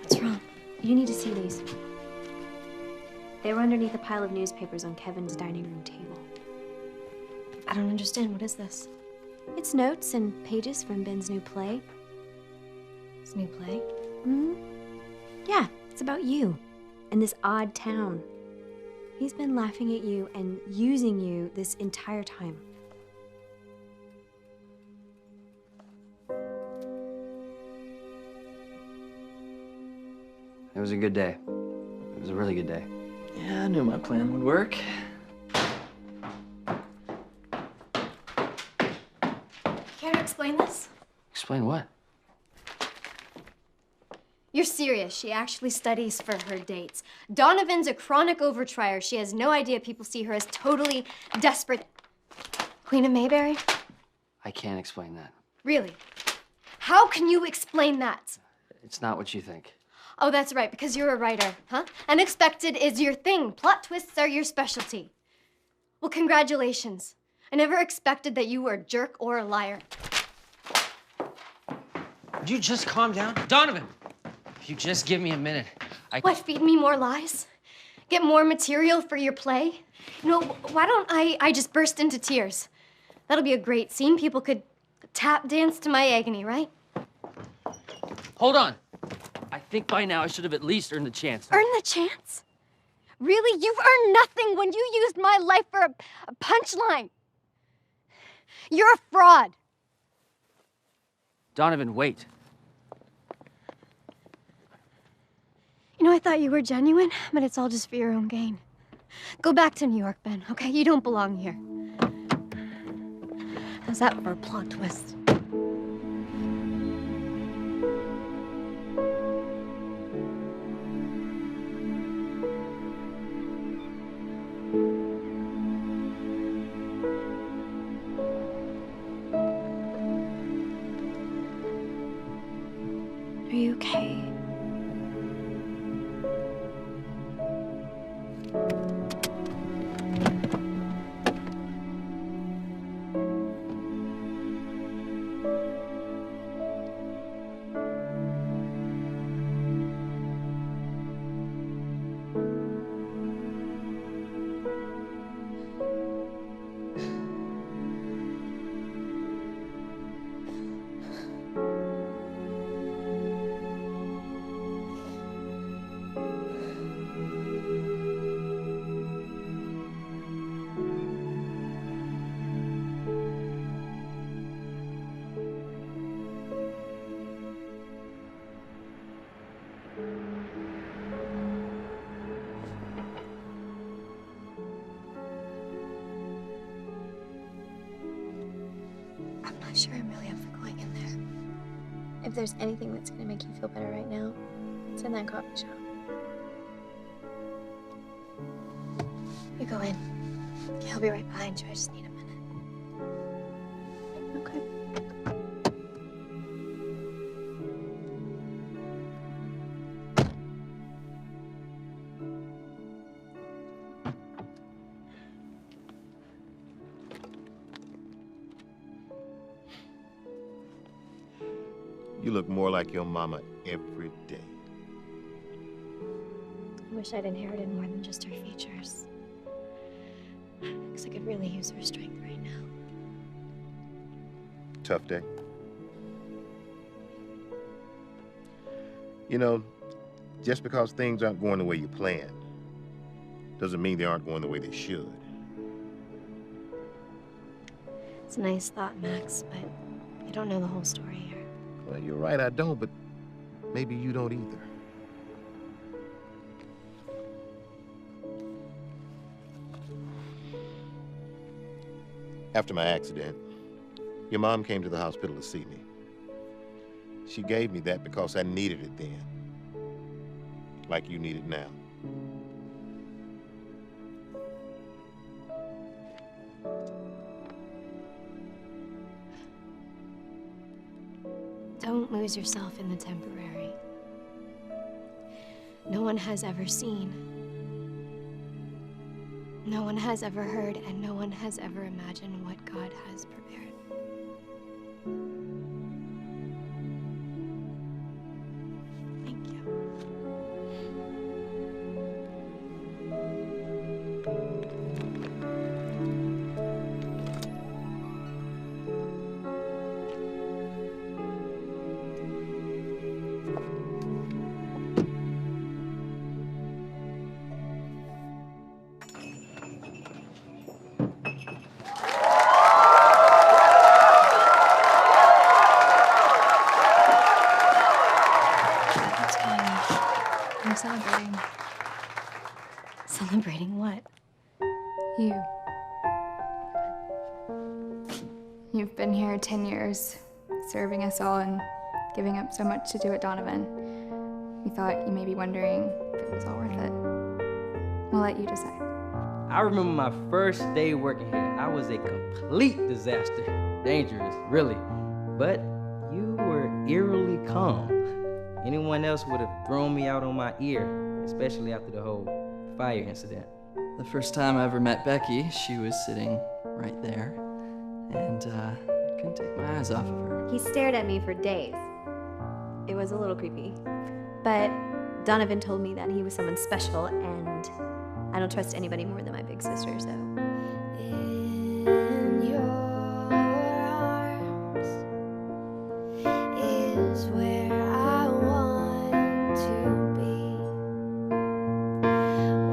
What's wrong? You need to see these. They were underneath a pile of newspapers on Kevin's dining room table. I don't understand. What is this? It's notes and pages from Ben's new play. His new play? Mm-hmm. Yeah, it's about you and this odd town. He's been laughing at you and using you this entire time. It was a good day. was a really good day. Yeah, I knew my plan would work. Care to explain this? Explain what? You're serious. She actually studies for her dates. Donovan's a chronic overtrier. She has no idea people see her as totally desperate. Queen of Mayberry? I can't explain that. Really? How can you explain that? It's not what you think. Oh, that's right, because you're a writer, huh? Unexpected is your thing. Plot twists are your specialty. Well, congratulations. I never expected that you were a jerk or a liar. Would you just calm down? Donovan! If you just give me a minute, What, feed me more lies? Get more material for your play? You know, why don't I just burst into tears? That'll be a great scene. People could tap dance to my agony, right? Hold on. I think by now I should have at least earned the chance. Earn the chance? Really? You've earned nothing when you used my life for a punchline. You're a fraud. Donovan, wait. You know, I thought you were genuine, but it's all just for your own gain. Go back to New York, Ben, okay? You don't belong here. How's that for a plot twist? Are you okay? I'm not sure I'm really up for going in there. If there's anything that's gonna make you feel better right now, it's in that coffee shop. You go in. I'll be right behind you. I just need a minute. Okay. You look more like your mama every day. I wish I'd inherited more than just her features. Because I could really use her strength right now. Tough day. You know, just because things aren't going the way you planned, doesn't mean they aren't going the way they should. It's a nice thought, Max, but you don't know the whole story here. Well, you're right, I don't, but maybe you don't either. After my accident, your mom came to the hospital to see me. She gave me that because I needed it then, like you need it now. Don't lose yourself in the temporary. No one has ever seen. No one has ever heard, and no one has ever imagined what God has prepared. Thank you. Celebrating what? You. You've been here 10 years, serving us all and giving up so much to do at Donovan. We thought you may be wondering if it was all worth it. We'll let you decide. I remember my first day working here. I was a complete disaster. Dangerous, really. But you were eerily calm. Anyone else would have thrown me out on my ear, especially after the whole fire incident. The first time I ever met Becky, she was sitting right there, and I couldn't take my eyes off of her. He stared at me for days. It was a little creepy. But Donovan told me that he was someone special, and I don't trust anybody more than my big sister, so. In your arms is where I want to be.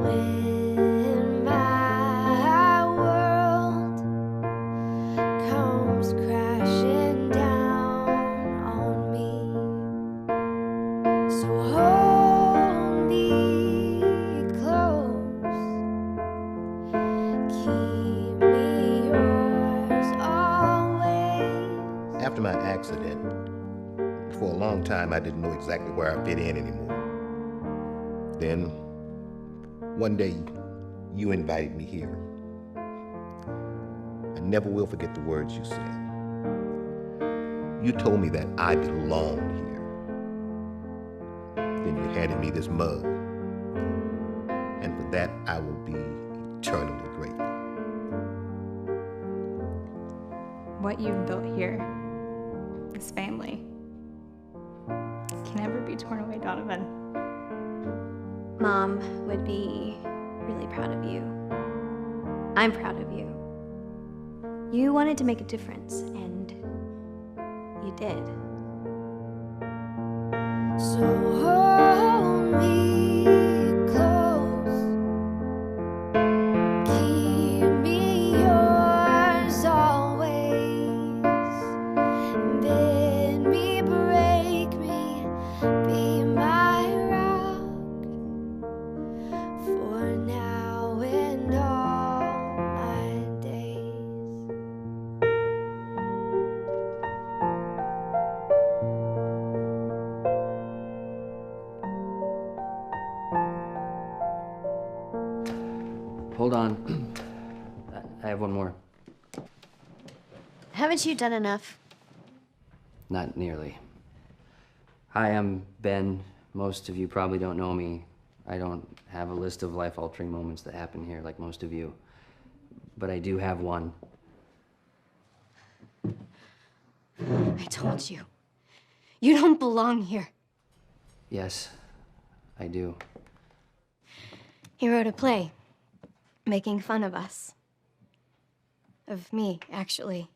When my world comes crashing down on me, so hold me close, keep me yours always. After my accident, for a long time, I didn't know exactly where I fit in anymore. Then, one day, you invited me here. I never will forget the words you said. You told me that I belonged here. Then you handed me this mug. And for that, I will be eternally grateful. What you've built here, this family, can never be torn away, Donovan. Mom would be really proud of you. I'm proud of you. You wanted to make a difference, and you did. So hold me close, keep me yours always, bend me, break me, be my rock, for now and all my days. Hold on. I have one more. Haven't you done enough? Not nearly. Hi, I'm Ben. Most of you probably don't know me. I don't have a list of life-altering moments that happen here like most of you. But I do have one. I told you. You don't belong here. Yes, I do. He wrote a play, making fun of us. Of me, actually.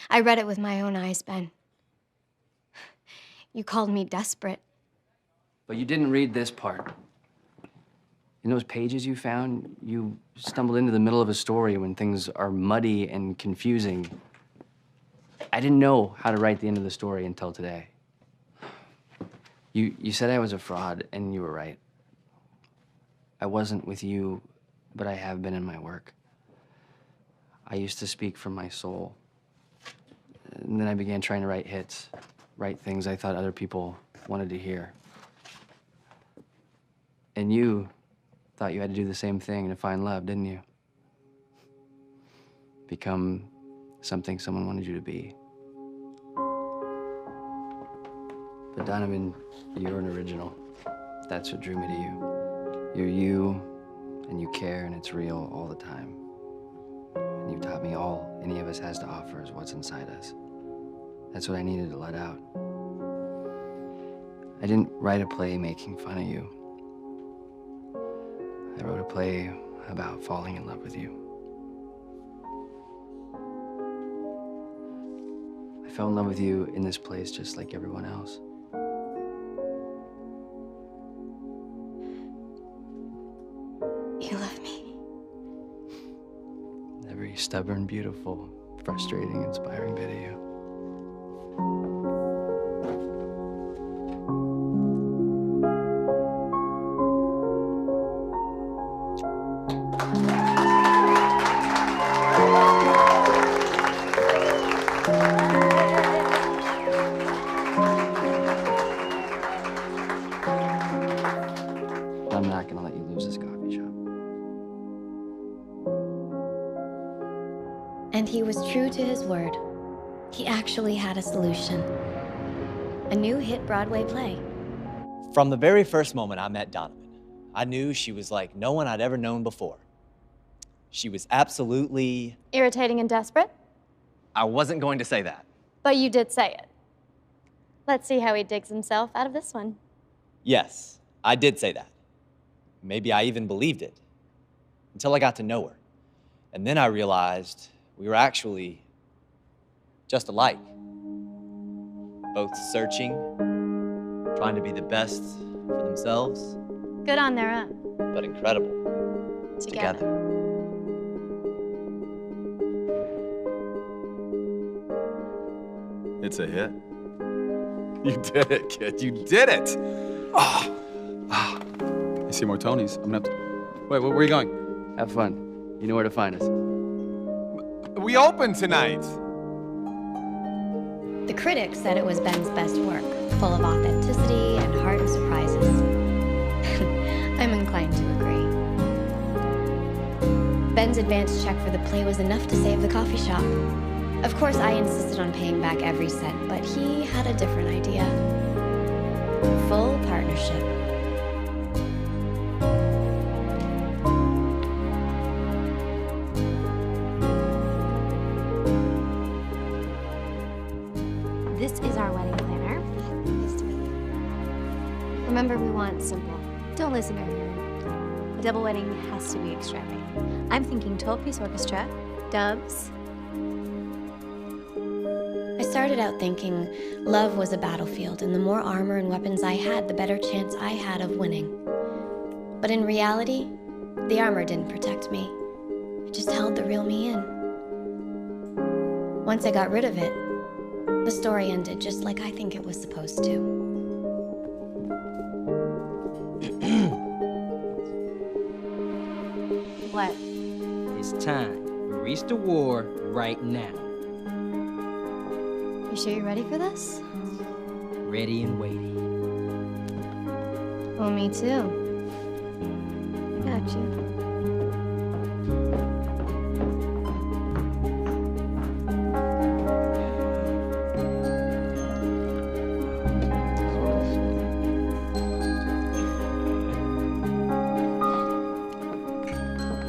I read it with my own eyes, Ben. You called me desperate. But you didn't read this part. In those pages you found, you stumbled into the middle of a story when things are muddy and confusing. I didn't know how to write the end of the story until today. You said I was a fraud, and you were right. I wasn't with you, but I have been in my work. I used to speak from my soul. And then I began trying to write hits, write things I thought other people wanted to hear. And you thought you had to do the same thing to find love, didn't you? Become something someone wanted you to be. But Donovan, you're an original. That's what drew me to you. You're you, and you care, and it's real all the time. And you've taught me all any of us has to offer is what's inside us. That's what I needed to let out. I didn't write a play making fun of you. I wrote a play about falling in love with you. I fell in love with you in this place just like everyone else. You love me. Every stubborn, beautiful, frustrating, inspiring bit of you. I'm not gonna let you lose this coffee shop. And he was true to his word. He actually had a solution. A new hit Broadway play. From the very first moment I met Donovan, I knew she was like no one I'd ever known before. She was absolutely... Irritating and desperate? I wasn't going to say that. But you did say it. Let's see how he digs himself out of this one. Yes, I did say that. Maybe I even believed it. Until I got to know her. And then I realized we were actually just alike. Both searching, trying to be the best for themselves. Good on their own. But incredible. Together. It's a hit. You did it, kid. You did it. Ah. I see more Tonys. I'm gonna have to... Wait, where are you going? Have fun. You know where to find us. We open tonight. The critics said it was Ben's best work, full of authenticity and heart and surprises. I'm inclined to agree. Ben's advance check for the play was enough to save the coffee shop. Of course, I insisted on paying back every cent, but he had a different idea. Full partnership. This is our wedding planner. Nice to meet you. Remember, we want simple. Don't listen to her. A double wedding has to be extravagant. I'm thinking 12-piece orchestra, doves. I started out thinking love was a battlefield, and the more armor and weapons I had, the better chance I had of winning. But in reality, the armor didn't protect me. It just held the real me in. Once I got rid of it, the story ended just like I think it was supposed to. What? It's time. Reach the war right now. You sure you're ready for this? Ready and waiting. Well, me too. I got you.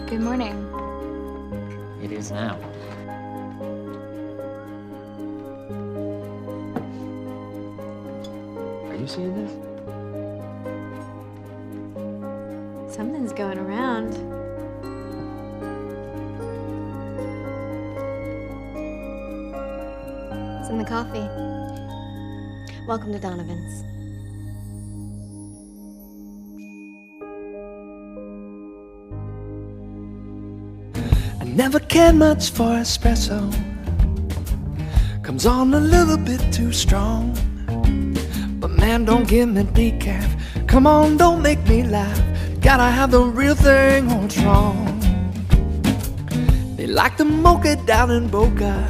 Good morning. It is now. Are you seeing this? Something's going around. It's in the coffee. Welcome to Donovan's. I never cared much for espresso. Comes on a little bit too strong. But man, don't give me decaf. Come on, don't make me laugh. Gotta have the real thing or it's wrong. They like the mocha down in Boca,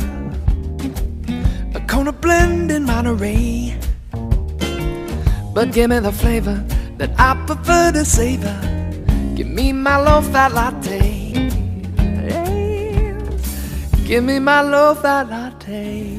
a Kona blend in Monterey. But give me the flavor that I prefer to savor. Give me my low-fat latte. Hey, give me my low-fat latte.